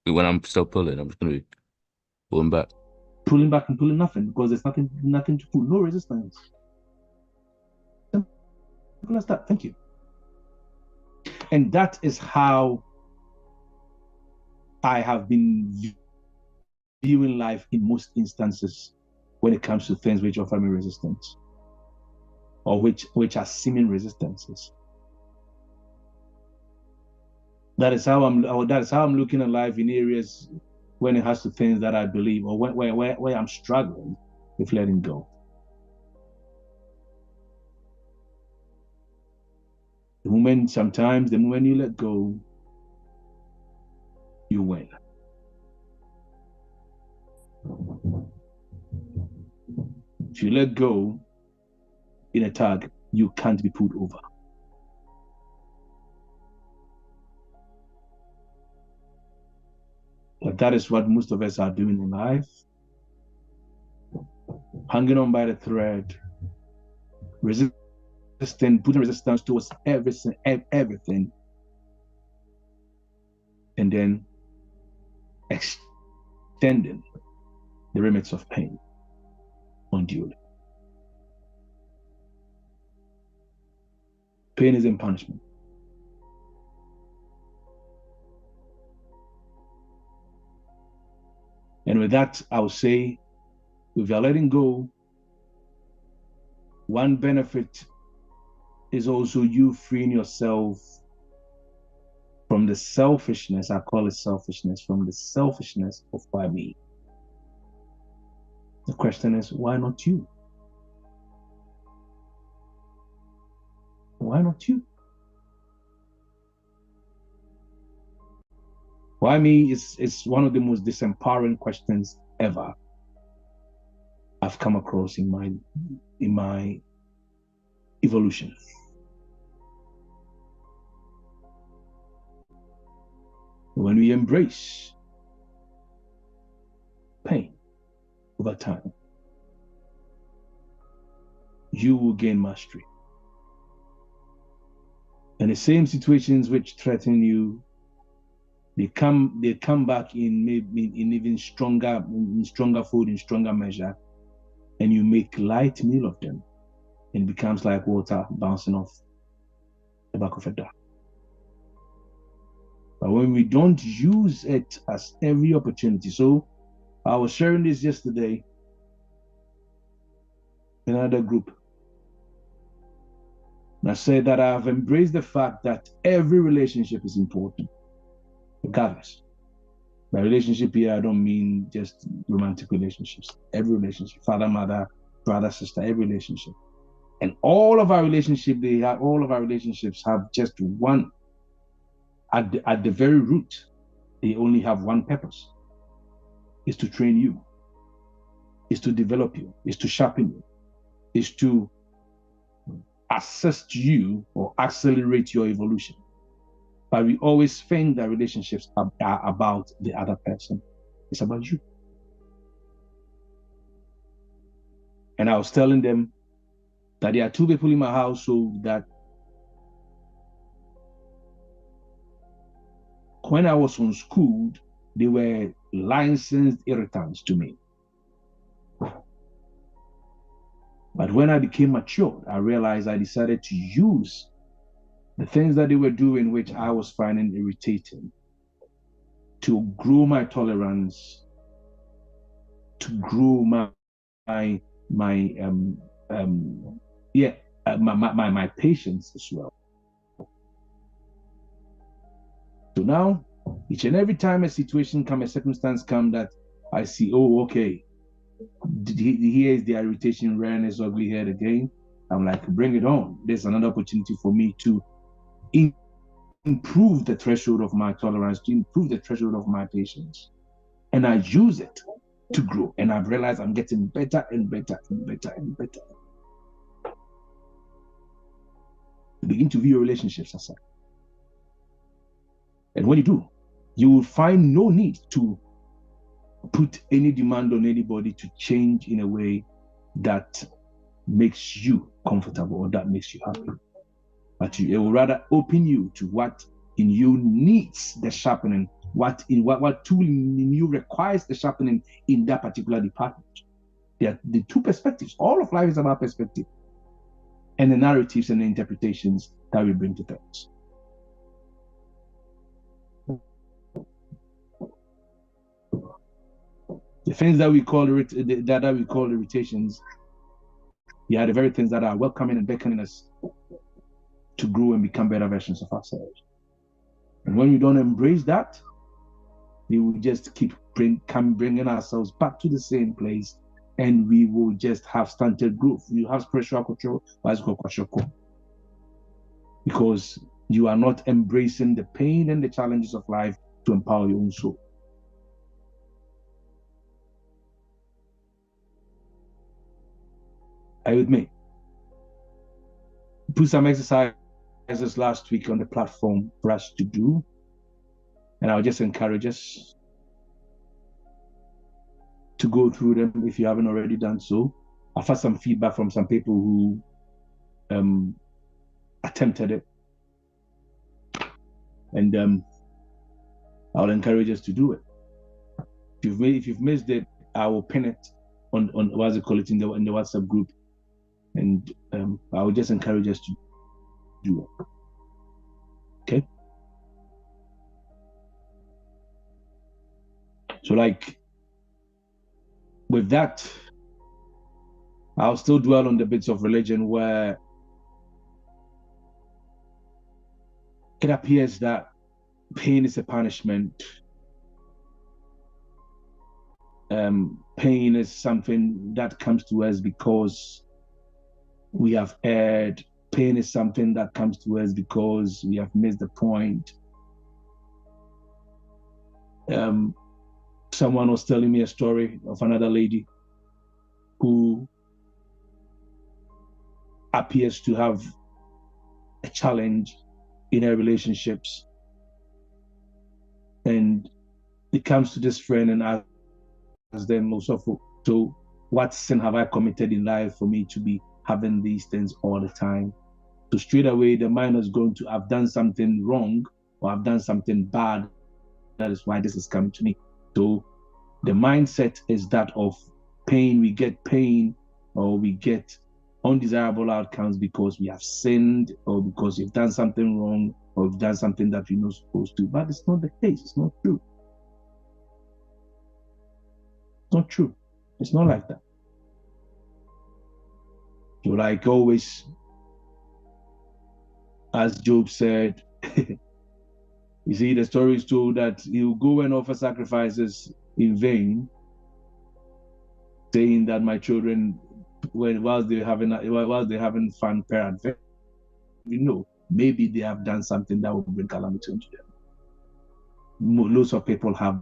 When I'm still pulling, I'm just going to be pulling back. Pulling back and pulling nothing because there's nothing to pull, no resistance. Simple as that. Thank you. And that is how I have been viewing life in most instances when it comes to things which offer me resistance or which are seeming resistances. That is how I'm looking at life in areas when it has to things that I believe or where I'm struggling with letting go. Sometimes the moment you let go, you win. If you let go in a tug, you can't be pulled over. But that is what most of us are doing in life. Hanging on by the thread, putting resistance towards everything, and then extending the limits of pain unduly. Pain isn't punishment. And with that, I will say, if you're letting go, one benefit is also you freeing yourself from the selfishness, I call it selfishness, from the selfishness of why me. The question is, why not you? Why not you? Why me is one of the most disempowering questions ever I've come across in my evolution. When we embrace pain over time, you will gain mastery. And the same situations which threaten you, they come back in even stronger food, in stronger measure, and you make light meal of them, and it becomes like water bouncing off the back of a duck. But when we don't use it as every opportunity, so I was sharing this yesterday in another group, and I said that I have embraced the fact that every relationship is important, regardless. By relationship here, I don't mean just romantic relationships. Every relationship, father, mother, brother, sister, every relationship. And all of our relationships have just one, at the very root, they only have one purpose. Is to train you, is to develop you, is to sharpen you, is to assist you or accelerate your evolution. But we always think that relationships are about the other person. It's about you. And I was telling them that there are two people in my household that when I was unschooled, they were licensed irritants to me. But when I became matured, I realized I decided to use the things that they were doing, which I was finding irritating, to grow my tolerance, to grow my patience as well. So now, each and every time a circumstance comes that I see, oh, okay, here is the irritation rearing its ugly head again. I'm like, bring it on. There's another opportunity for me to improve the threshold of my tolerance, to improve the threshold of my patience. And I use it to grow. And I've realized I'm getting better and better and better and better. begin to view your relationships as such. And when you do, you will find no need to put any demand on anybody to change in a way that makes you comfortable or that makes you happy. But it will rather open you to what in you needs the sharpening, what tool in you requires the sharpening in that particular department. They're the two perspectives. All of life is about perspective and the narratives and the interpretations that we bring to things. The things that we call irritations, yeah, the very things that are welcoming and beckoning us to grow and become better versions of ourselves. And when we don't embrace that, we will just keep bringing ourselves back to the same place, and we will just have stunted growth. You have spiritual control, because you are not embracing the pain and the challenges of life to empower your own soul. Are you with me? Put some exercises last week on the platform for us to do, and I'll just encourage us to go through them if you haven't already done so. I've had some feedback from some people who attempted it, and I'll encourage us to do it. If you've missed it, I will pin it on what's it called it in the WhatsApp group, and I will just encourage us to do it. Okay. So, like with that, I'll still dwell on the bits of religion where it appears that pain is a punishment. Pain is something that comes to us because we have erred. Pain is something that comes to us because we have missed the point. Someone was telling me a story of another lady who appears to have a challenge in her relationships, and it comes to this friend and asks them also, so what sin have I committed in life for me to be having these things all the time? So straight away the mind is going to have done something wrong or I've done something bad, that is why this is coming to me. So the mindset is that of pain. We get pain or we get undesirable outcomes because we have sinned or because we've done something wrong or we've done something that we're not supposed to. But it's not the case. It's not true. It's not true. It's not like that. So like always, as Job said, you see, the story is told that he will go and offer sacrifices in vain, saying that my children, whilst they're having fun, parent, maybe they have done something that will bring calamity into them. Lots of people have,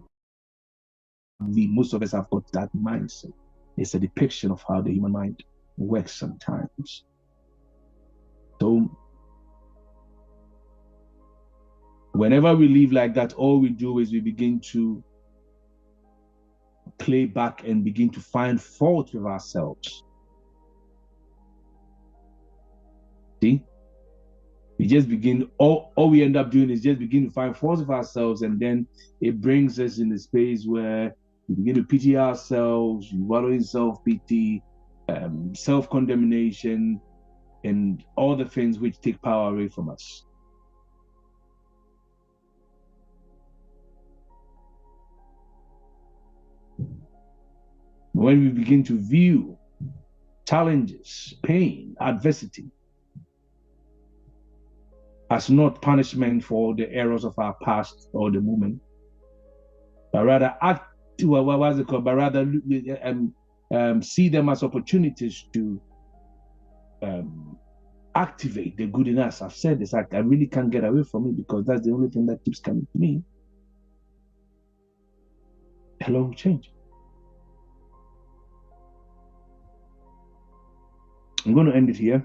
most of us have got that mindset. It's a depiction of how the human mind works sometimes. So whenever we live like that, all we do is we begin to play back and begin to find fault with ourselves. See? We just begin, all we end up doing is just begin to find fault with ourselves, and then it brings us in a space where we begin to pity ourselves, we wallow in self-pity, self-condemnation, and all the things which take power away from us. When we begin to view challenges, pain, adversity as not punishment for the errors of our past or the moment, but rather see them as opportunities to activate the good in us. I've said this, I really can't get away from it because that's the only thing that keeps coming to me. Hello, change. I'm going to end it here.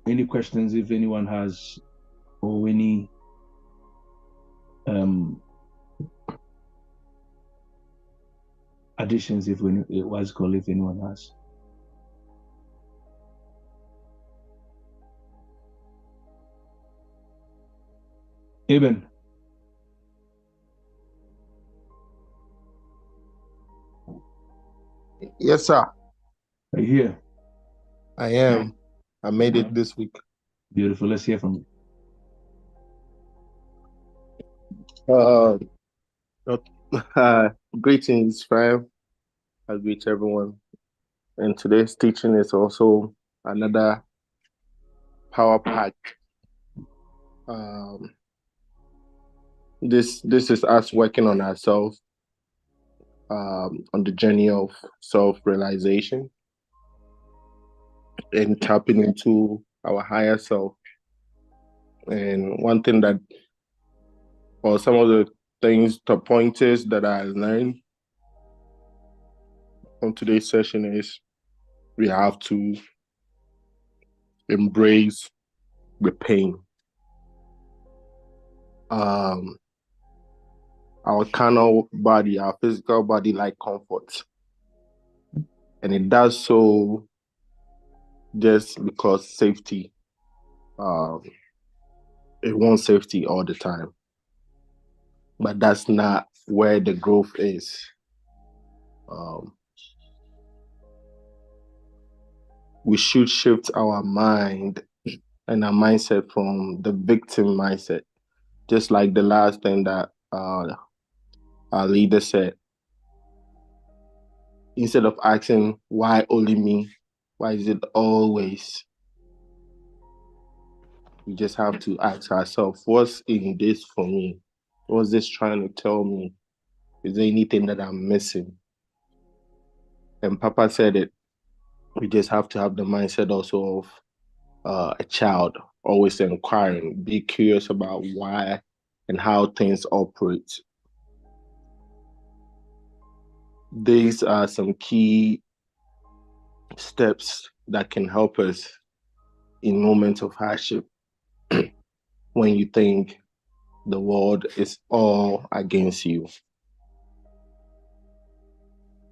any questions if anyone has, or any additions if if anyone has. Eben. Yes, sir. Are you here? I am. I made it this week. Beautiful. Let's hear from Uh, greetings, fam. I greet everyone. And today's teaching is also another power pack. Um, this is us working on ourselves, on the journey of self-realization and tapping into our higher self. And one thing that, or some of the things, the pointers that I learned from today's session is we have to embrace the pain. Our carnal body, our physical body like comfort. And it does so just because safety. It wants safety all the time. But that's not where the growth is. We should shift our mind and our mindset from the victim mindset. Just like the last thing that our leader said. Instead of asking, why only me? Why is it always? We just have to ask ourselves, what's in this for me? What's this trying to tell me? Is there anything that I'm missing? And Papa said it. We just have to have the mindset also of a child, always inquiring, be curious about why and how things operate. These are some key steps that can help us in moments of hardship when you think the world is all against you.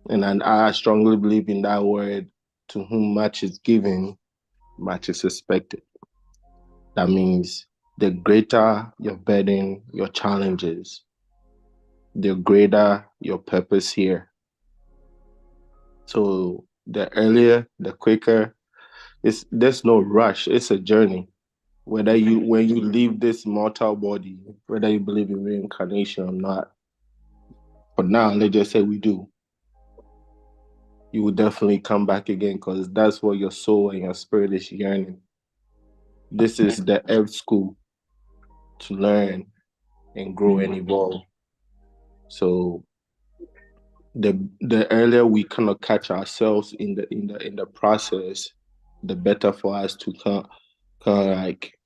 And I strongly believe in that word, to whom much is given, much is expected. That means the greater your burden, your challenges, the greater your purpose here. So the earlier, the quicker. There's no rush. It's a journey. When you leave this mortal body, whether you believe in reincarnation or not, but now let's just say we do, you will definitely come back again because that's what your soul and your spirit is yearning. This is the Earth school to learn and grow and evolve. So the earlier we kind of catch ourselves in the process, the better for us to kind of like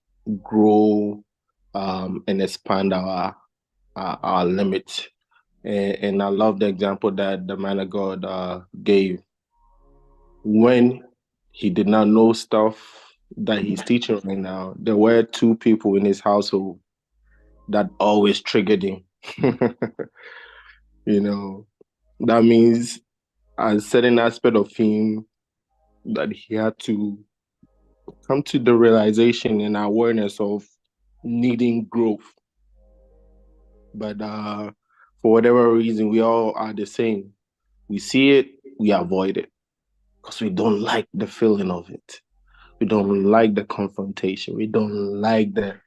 grow and expand our limits. And I love the example that the man of God gave. When he did not know stuff that he's teaching right now, there were two people in his household that always triggered him. You know, that means a certain aspect of him that he had to come to the realization and awareness of needing growth. But for whatever reason, we all are the same. We see it, we avoid it because we don't like the feeling of it. We don't like the confrontation. We don't like the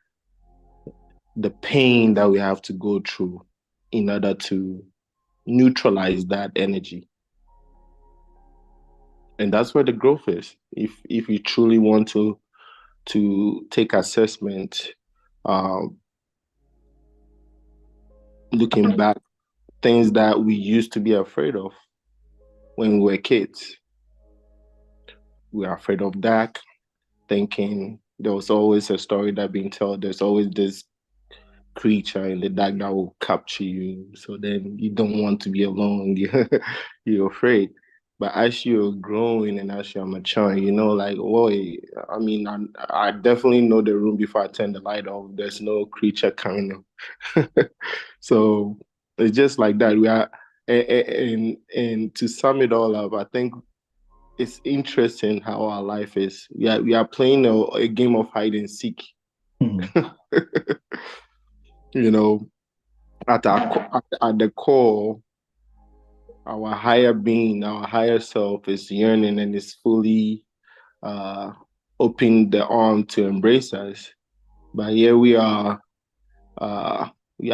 pain that we have to go through in order to neutralize that energy. And that's where the growth is. If you truly want to take assessment, looking back, things that we used to be afraid of when we were kids. We are afraid of dark, thinking there was always a story that being told. There's always this creature in the dark that will capture you. So then you don't want to be alone. You're afraid. But as you're growing and as you're maturing, you know, like, boy, I mean, I definitely know the room before I turn the light off. There's no creature coming in. So it's just like that. We are, and to sum it all up, I think it's interesting how our life is. We are playing a game of hide and seek. You know, at the core, our higher being, our higher self is yearning and is fully open the arm to embrace us. But here we are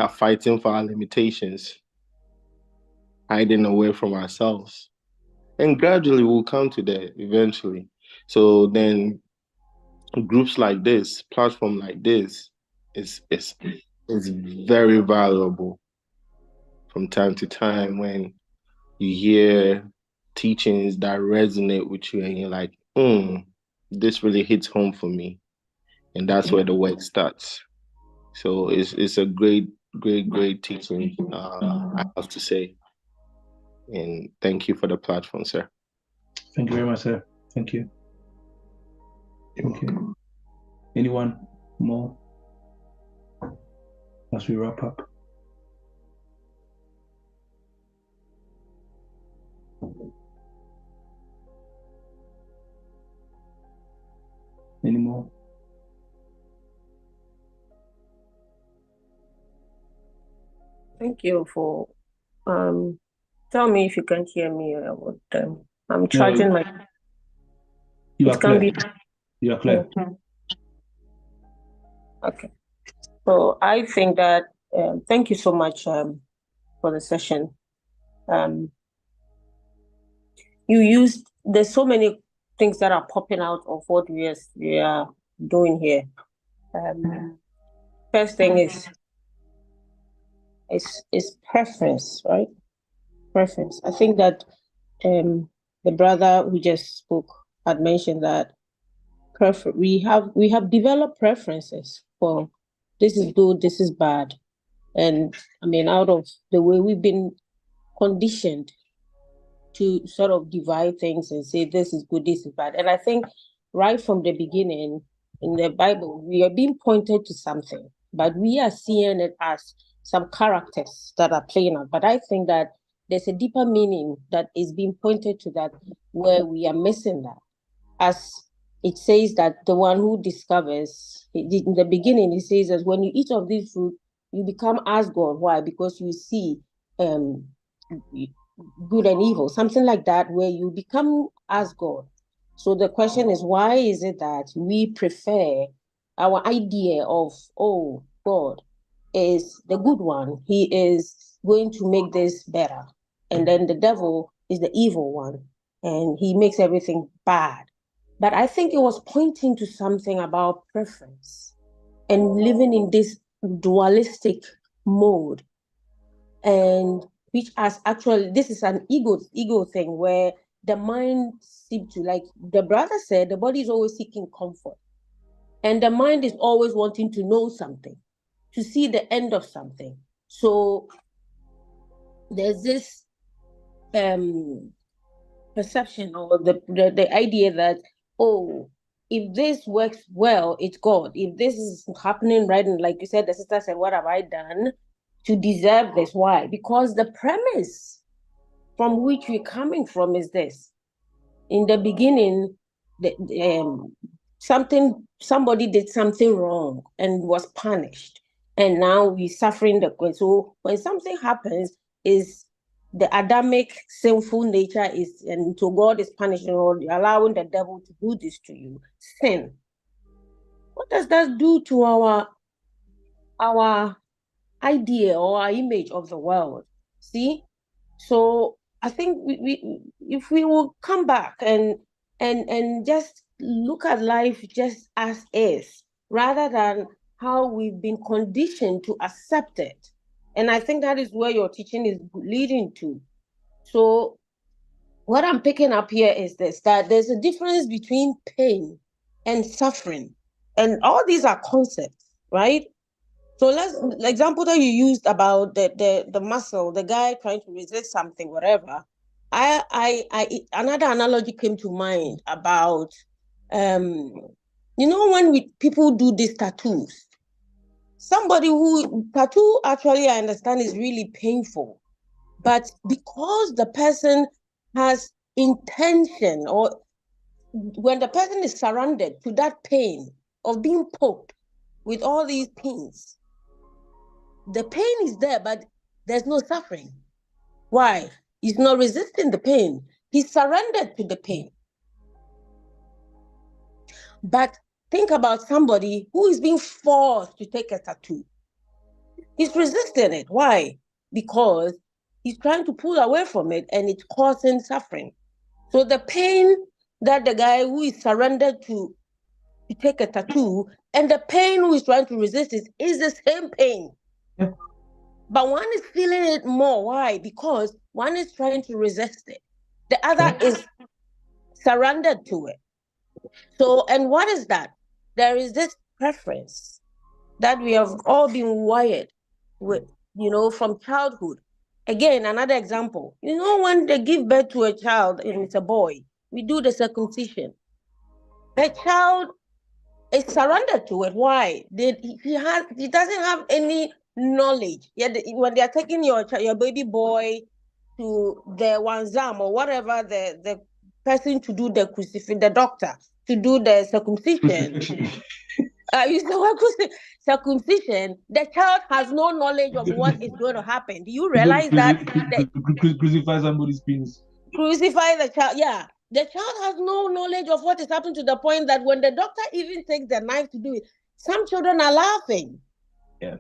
fighting for our limitations, hiding away from ourselves. And gradually we'll come to that eventually. So then groups like this, platform like this, is very valuable from time to time when you hear teachings that resonate with you and you're like, this really hits home for me. And that's where the work starts. So it's a great teaching, I have to say. And thank you for the platform, sir. Thank you very much, sir. Thank you. Thank you. Anyone more as we wrap up? Any more? Thank you for tell me if you can hear me. I'm charging my. You It are can clear. be. You are clear. Okay. So I think that thank you so much for the session. You used there's so many things that are popping out of what we are doing here. First thing is preference, right? Preference. I think that the brother who just spoke had mentioned that we have developed preferences for this is good, this is bad. And I mean, out of the way we've been conditioned to sort of divide things and say this is good, this is bad. And I think right from the beginning in the Bible, we are being pointed to something, but we are seeing it as some characters that are playing out. But I think that there's a deeper meaning that is being pointed to that where we are missing that. As it says that the one who discovers, in the beginning, it says that when you eat of this fruit, you become as God. Why? Because you see good and evil, something like that, where you become as God. So the question is, why is it that we prefer our idea of, oh, God is the good one. He is going to make this better. And then the devil is the evil one. And he makes everything bad. But I think it was pointing to something about preference and living in this dualistic mode. And which has actually, this is an ego thing where the mind seems to, like the brother said, the body is always seeking comfort. And the mind is always wanting to know something, to see the end of something. So there's this perception or the idea that, oh, if this works well, it's God. If this is happening right, and like you said, the sister said, what have I done to deserve this? Why? Because the premise from which we're coming from is this. In the beginning, somebody did something wrong and was punished. And now we're suffering the consequence. So when something happens, is the Adamic sinful nature is, and so God is punishing or allowing the devil to do this to you. Sin. What does that do to our idea or our image of the world? See? So I think we if we will come back and just look at life just as is, rather than how we've been conditioned to accept it. And I think that is where your teaching is leading to. So what I'm picking up here is this, that there's a difference between pain and suffering. And all these are concepts, right? So the example that you used about the muscle, the guy trying to resist something, whatever, Another analogy came to mind about, when people do these tattoos, somebody who tattoo actually, I understand, is really painful, but because the person has intention, or when the person is surrounded to that pain of being poked with all these pins, the pain is there, but there's no suffering. Why? He's not resisting the pain. He's surrendered to the pain. But think about somebody who is being forced to take a tattoo. He's resisting it. Why? Because he's trying to pull away from it, and it's causing suffering. So the pain that the guy who is surrendered to take a tattoo, and the pain who is trying to resist it is the same pain. Yeah. But one is feeling it more. Why? Because one is trying to resist it. The other is surrendered to it. So, and what is that? There is this preference that we have all been wired with, from childhood. Again, another example. When they give birth to a child and it's a boy, we do the circumcision. The child is surrendered to it. Why? He doesn't have any knowledge. Yet when they are taking your baby boy to the wanzam or whatever, the person to do the crucifix, the doctor to do the circumcision. Circumcision, the child has no knowledge of what is going to happen. Do you realize that Crucify somebody's penis? Crucify the child? Yeah. The child has no knowledge of what is happening, to the point that when the doctor even takes the knife to do it, some children are laughing. Yeah.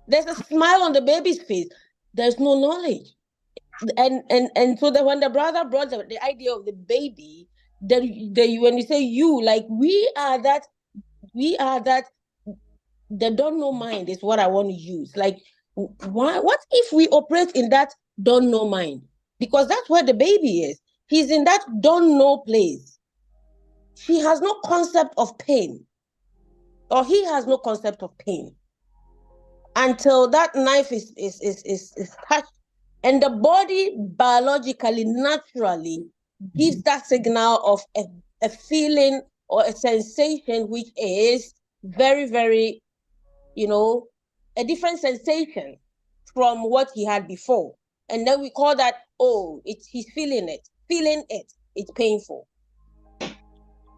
There's a smile on the baby's face. There's no knowledge. And so that when the brother brought the idea of the baby, when you say you, like we are that, the don't know mind is what I want to use. Like, what if we operate in that don't know mind? Because that's where the baby is. He's in that don't know place. She has no concept of pain, or he has no concept of pain until that knife is touched, and the body biologically, naturally gives that signal of a feeling or a sensation, which is very, very, a different sensation from what he had before. And then we call that, he's feeling it. It's painful.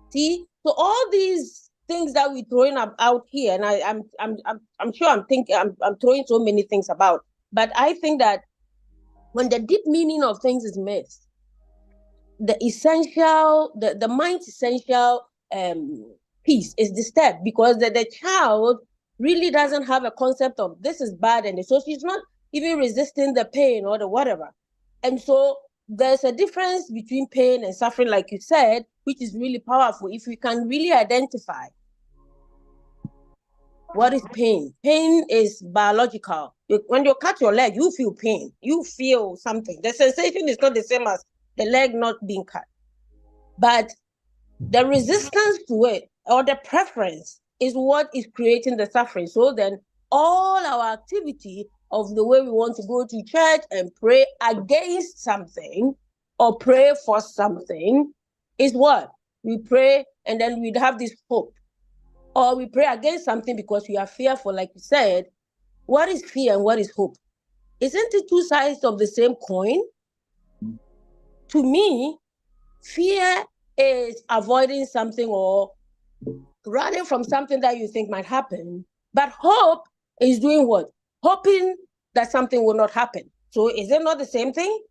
See? So all these things that we're throwing out here, and I'm sure I'm throwing so many things about, but I think that when the deep meaning of things is missed, the mind's essential piece is disturbed, because the child really doesn't have a concept of this is bad, and so she's not even resisting the pain or the whatever. And so there's a difference between pain and suffering, like you said, which is really powerful if we can really identify what is pain. Pain is biological. When you cut your leg, you feel pain. You feel something. The sensation is not the same as the leg not being cut. But the resistance to it, or the preference, is what is creating the suffering. So then all our activity of the way we want to go to church and pray against something or pray for something is what? We pray and then we'd have this hope. Or we pray against something because we are fearful, like you said. What is fear and what is hope? Isn't it two sides of the same coin? To me, fear is avoiding something or running from something that you think might happen. But hope is doing what? Hoping that something will not happen. So is it not the same thing?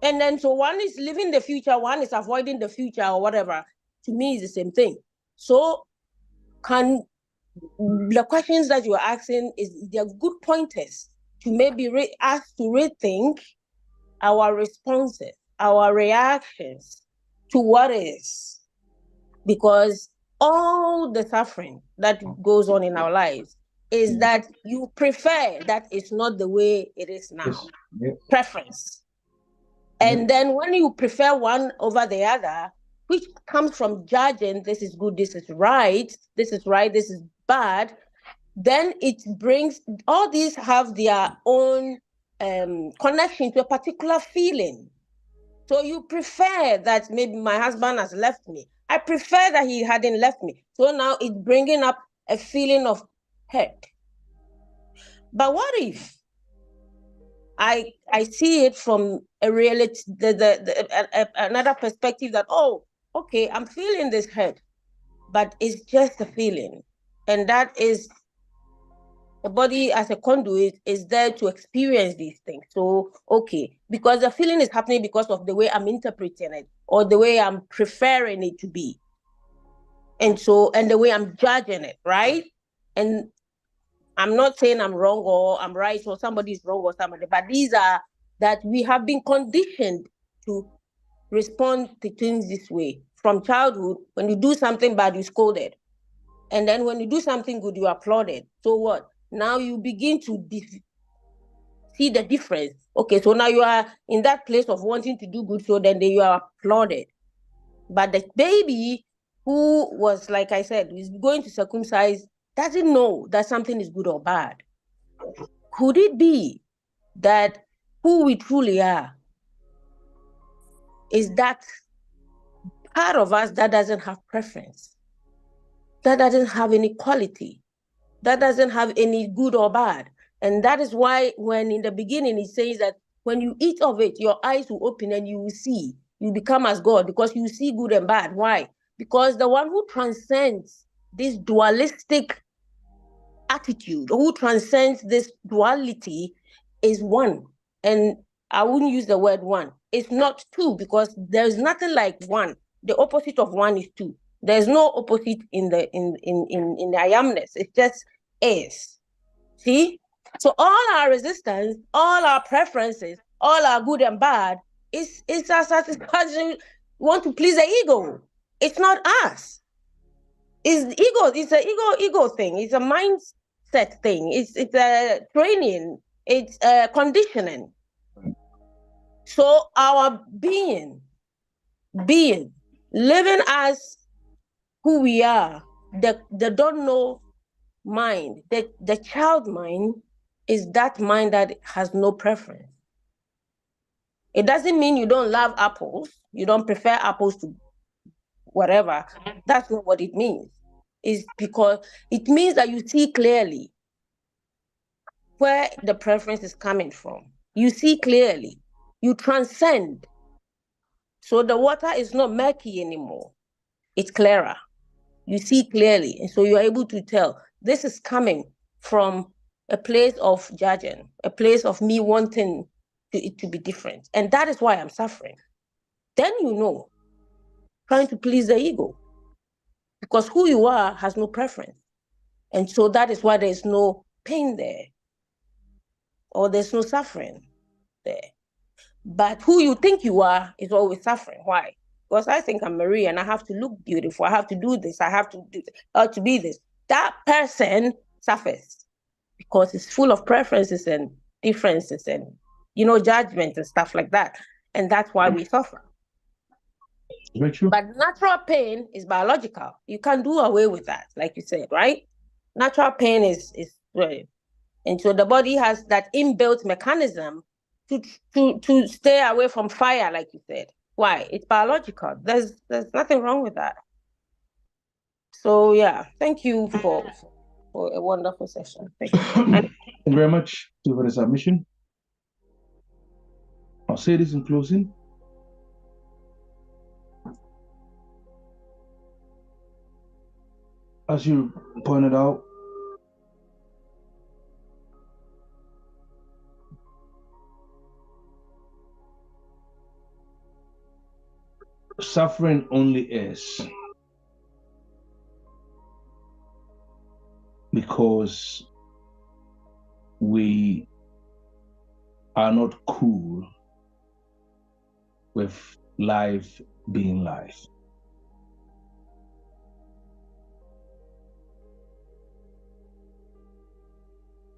And then so one is living the future, one is avoiding the future or whatever. To me, it's the same thing. So the questions that you're asking, they're good pointers to maybe ask to rethink our responses, our reactions to what is. Because all the suffering that goes on in our lives is that you prefer that it's not the way it is now. Yes. Yes. Preference. And then when you prefer one over the other, which comes from judging, this is good, this is right, this is bad, then it brings, all these have their own connection to a particular feeling. So you prefer that maybe my husband has left me. I prefer that he hadn't left me. So now it's bringing up a feeling of hurt. But what if I see it from a reality, another perspective that, oh, okay, I'm feeling this hurt, but it's just a feeling. And that is, the body as a conduit is there to experience these things. So, okay, because the feeling is happening because of the way I'm interpreting it or the way I'm preferring it to be. And so, and the way I'm judging it, right? And I'm not saying I'm wrong or I'm right or somebody's wrong or somebody, but these are that we have been conditioned to respond to things this way. From childhood, when you do something bad, you scolded. And then when you do something good, you applauded. So what? Now you begin to see the difference. Okay, so now you are in that place of wanting to do good, so then you are applauded. But the baby who was, like I said, is going to circumcise doesn't know that something is good or bad. Could it be that who we truly are is that part of us that doesn't have preference, that doesn't have any quality, that doesn't have any good or bad? And that is why when in the beginning it says that when you eat of it, your eyes will open and you will see. You become as God because you see good and bad. Why? Because the one who transcends this dualistic attitude, who transcends this duality, is one. And I wouldn't use the word one. It's not two because there's nothing like one. The opposite of one is two. There's no opposite in the I amness. It just is. See? So all our resistance, all our preferences, all our good and bad is our satisfaction. We want to please the ego. It's not us. It's ego. It's an ego thing. It's a mindset thing. It's a training. It's a conditioning. So our being, living as who we are, the don't know mind, the child mind is that mind that has no preference. It doesn't mean you don't love apples, you don't prefer apples to whatever. That's not what it means. It's because it means that you see clearly where the preference is coming from. You see clearly. You transcend. So the water is not murky anymore. It's clearer. You see clearly. And so you're able to tell this is coming from a place of judging, a place of me wanting it to be different. And that is why I'm suffering. Then you know, trying to please the ego. Because who you are has no preference. And so that is why there's no pain there. Or there's no suffering there. But who you think you are is always suffering. Why? Because I think I'm Maria and I have to look beautiful. I have to do this. I have to do this, or to be this. That person suffers because it's full of preferences and differences and, judgment and stuff like that. And that's why we suffer. Very true. But natural pain is biological. You can't do away with that, like you said, right? Natural pain is and so the body has that inbuilt mechanism to stay away from fire, like you said. Why? It's biological. There's nothing wrong with that. So yeah, thank you for a wonderful session. Thank you. Thank you very much for the submission. I'll say this in closing. As you pointed out, suffering only is because we are not cool with life being life.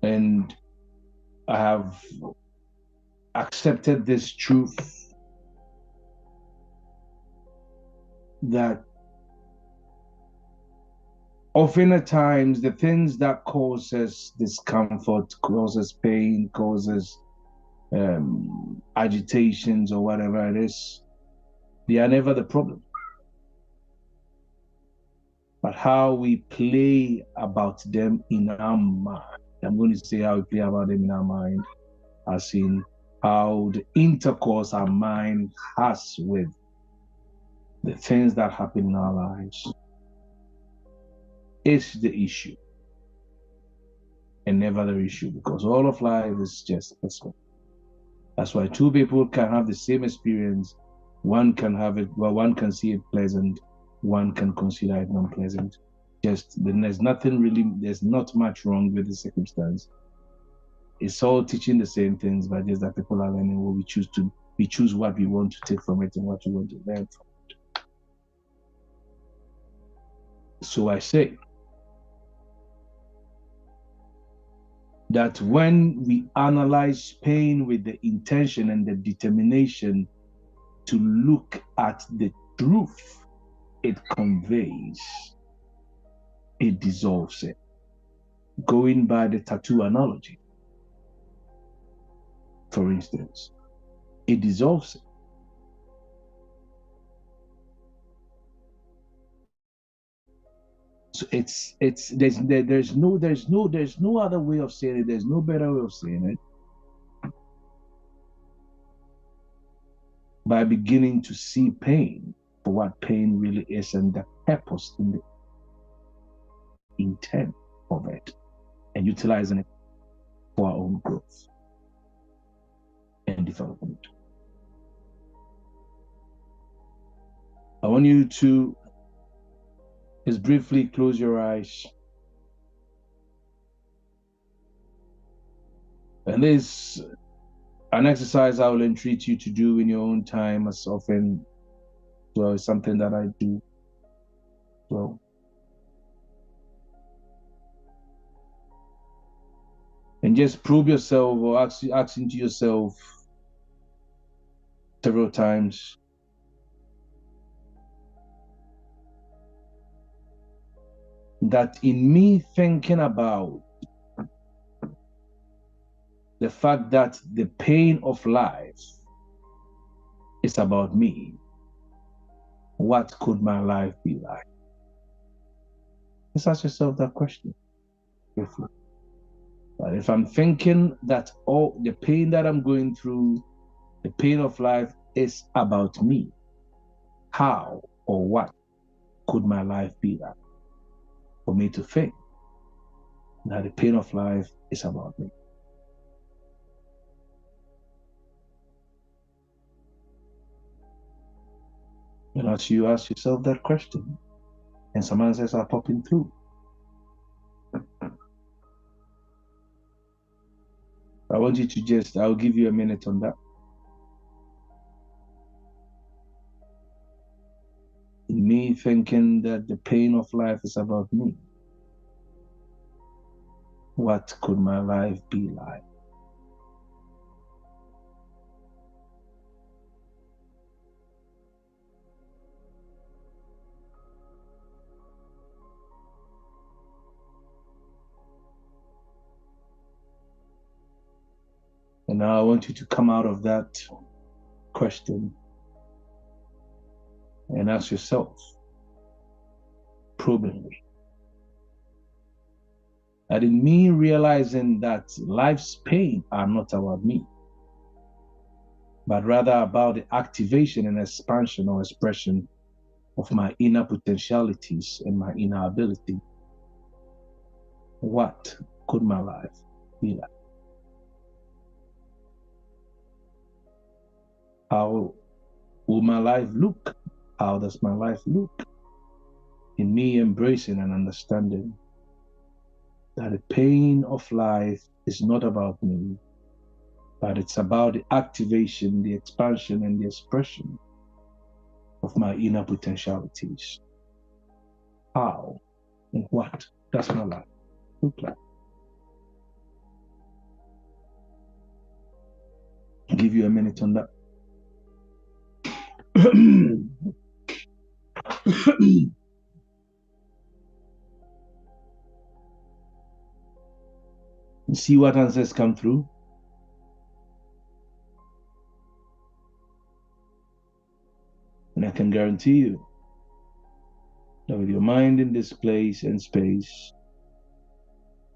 And I have accepted this truth that often at times the things that causes discomfort, causes pain, causes agitations or whatever it is, they are never the problem. But how we play about them in our mind. I'm going to say how we play about them in our mind, as in how the intercourse our mind has with the things that happen in our lives is the issue, and never the issue, because all of life is just personal. That's why two people can have the same experience. One can have it, well, one can see it pleasant, one can consider it non-pleasant. Just there's nothing really, there's not much wrong with the circumstance. It's all teaching the same things, but just that people are learning what we choose what we want to take from it and what we want to learn from it. So I say that when we analyze pain with the intention and the determination to look at the truth it conveys, it dissolves it. Going by the tattoo analogy, for instance, it dissolves it. So there's no other way of saying it. There's no better way of saying it. By beginning to see pain for what pain really is and the purpose and the intent of it, and utilizing it for our own growth and development. I want you to just briefly close your eyes. And this an exercise I will entreat you to do in your own time as often. Well, it's something that I do. Well, and just probe yourself or ask into yourself several times. That in me thinking about the fact that the pain of life is about me, what could my life be like? Just ask yourself that question. But if I'm thinking that all the pain that I'm going through, the pain of life is about me, how or what could my life be like? For me to think that the pain of life is about me. And as you ask yourself that question, and some answers are popping through, I want you to I'll give you a minute on that. Me thinking that the pain of life is about me, what could my life be like? And now I want you to come out of that question and ask yourself probingly, that in me realizing that life's pain are not about me, but rather about the activation and expansion or expression of my inner potentialities and my inner ability, what could my life be like? How will my life look? How does my life look? In me embracing and understanding that the pain of life is not about me, but it's about the activation, the expansion, and the expression of my inner potentialities. How and what does my life look like? I'll give you a minute on that. See what answers come through. guarantee you that with your mind in this place and space,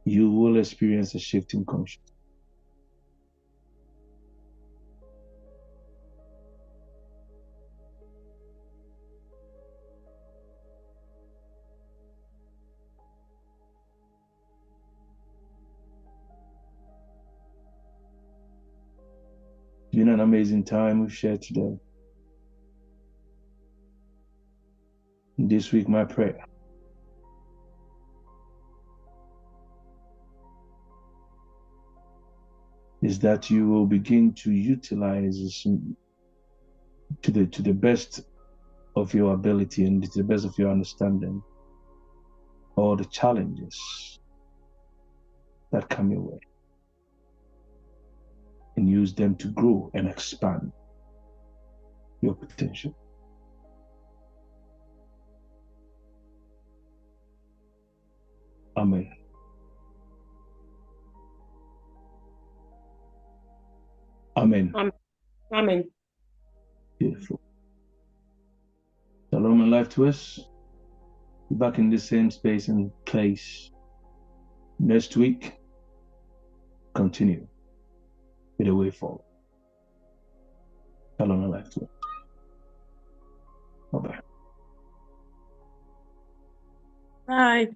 you will experience a shift in consciousness. It's been an amazing time we've shared today. This week, my prayer is that you will begin to utilize this to the best of your ability and to the best of your understanding all the challenges that come your way, and use them to grow and expand your potential. Amen. Amen. Amen. Beautiful. Shalom and life to us. Back in the same space and place next week. Continue with the way forward. Shalom and life to us. Bye-bye. Bye.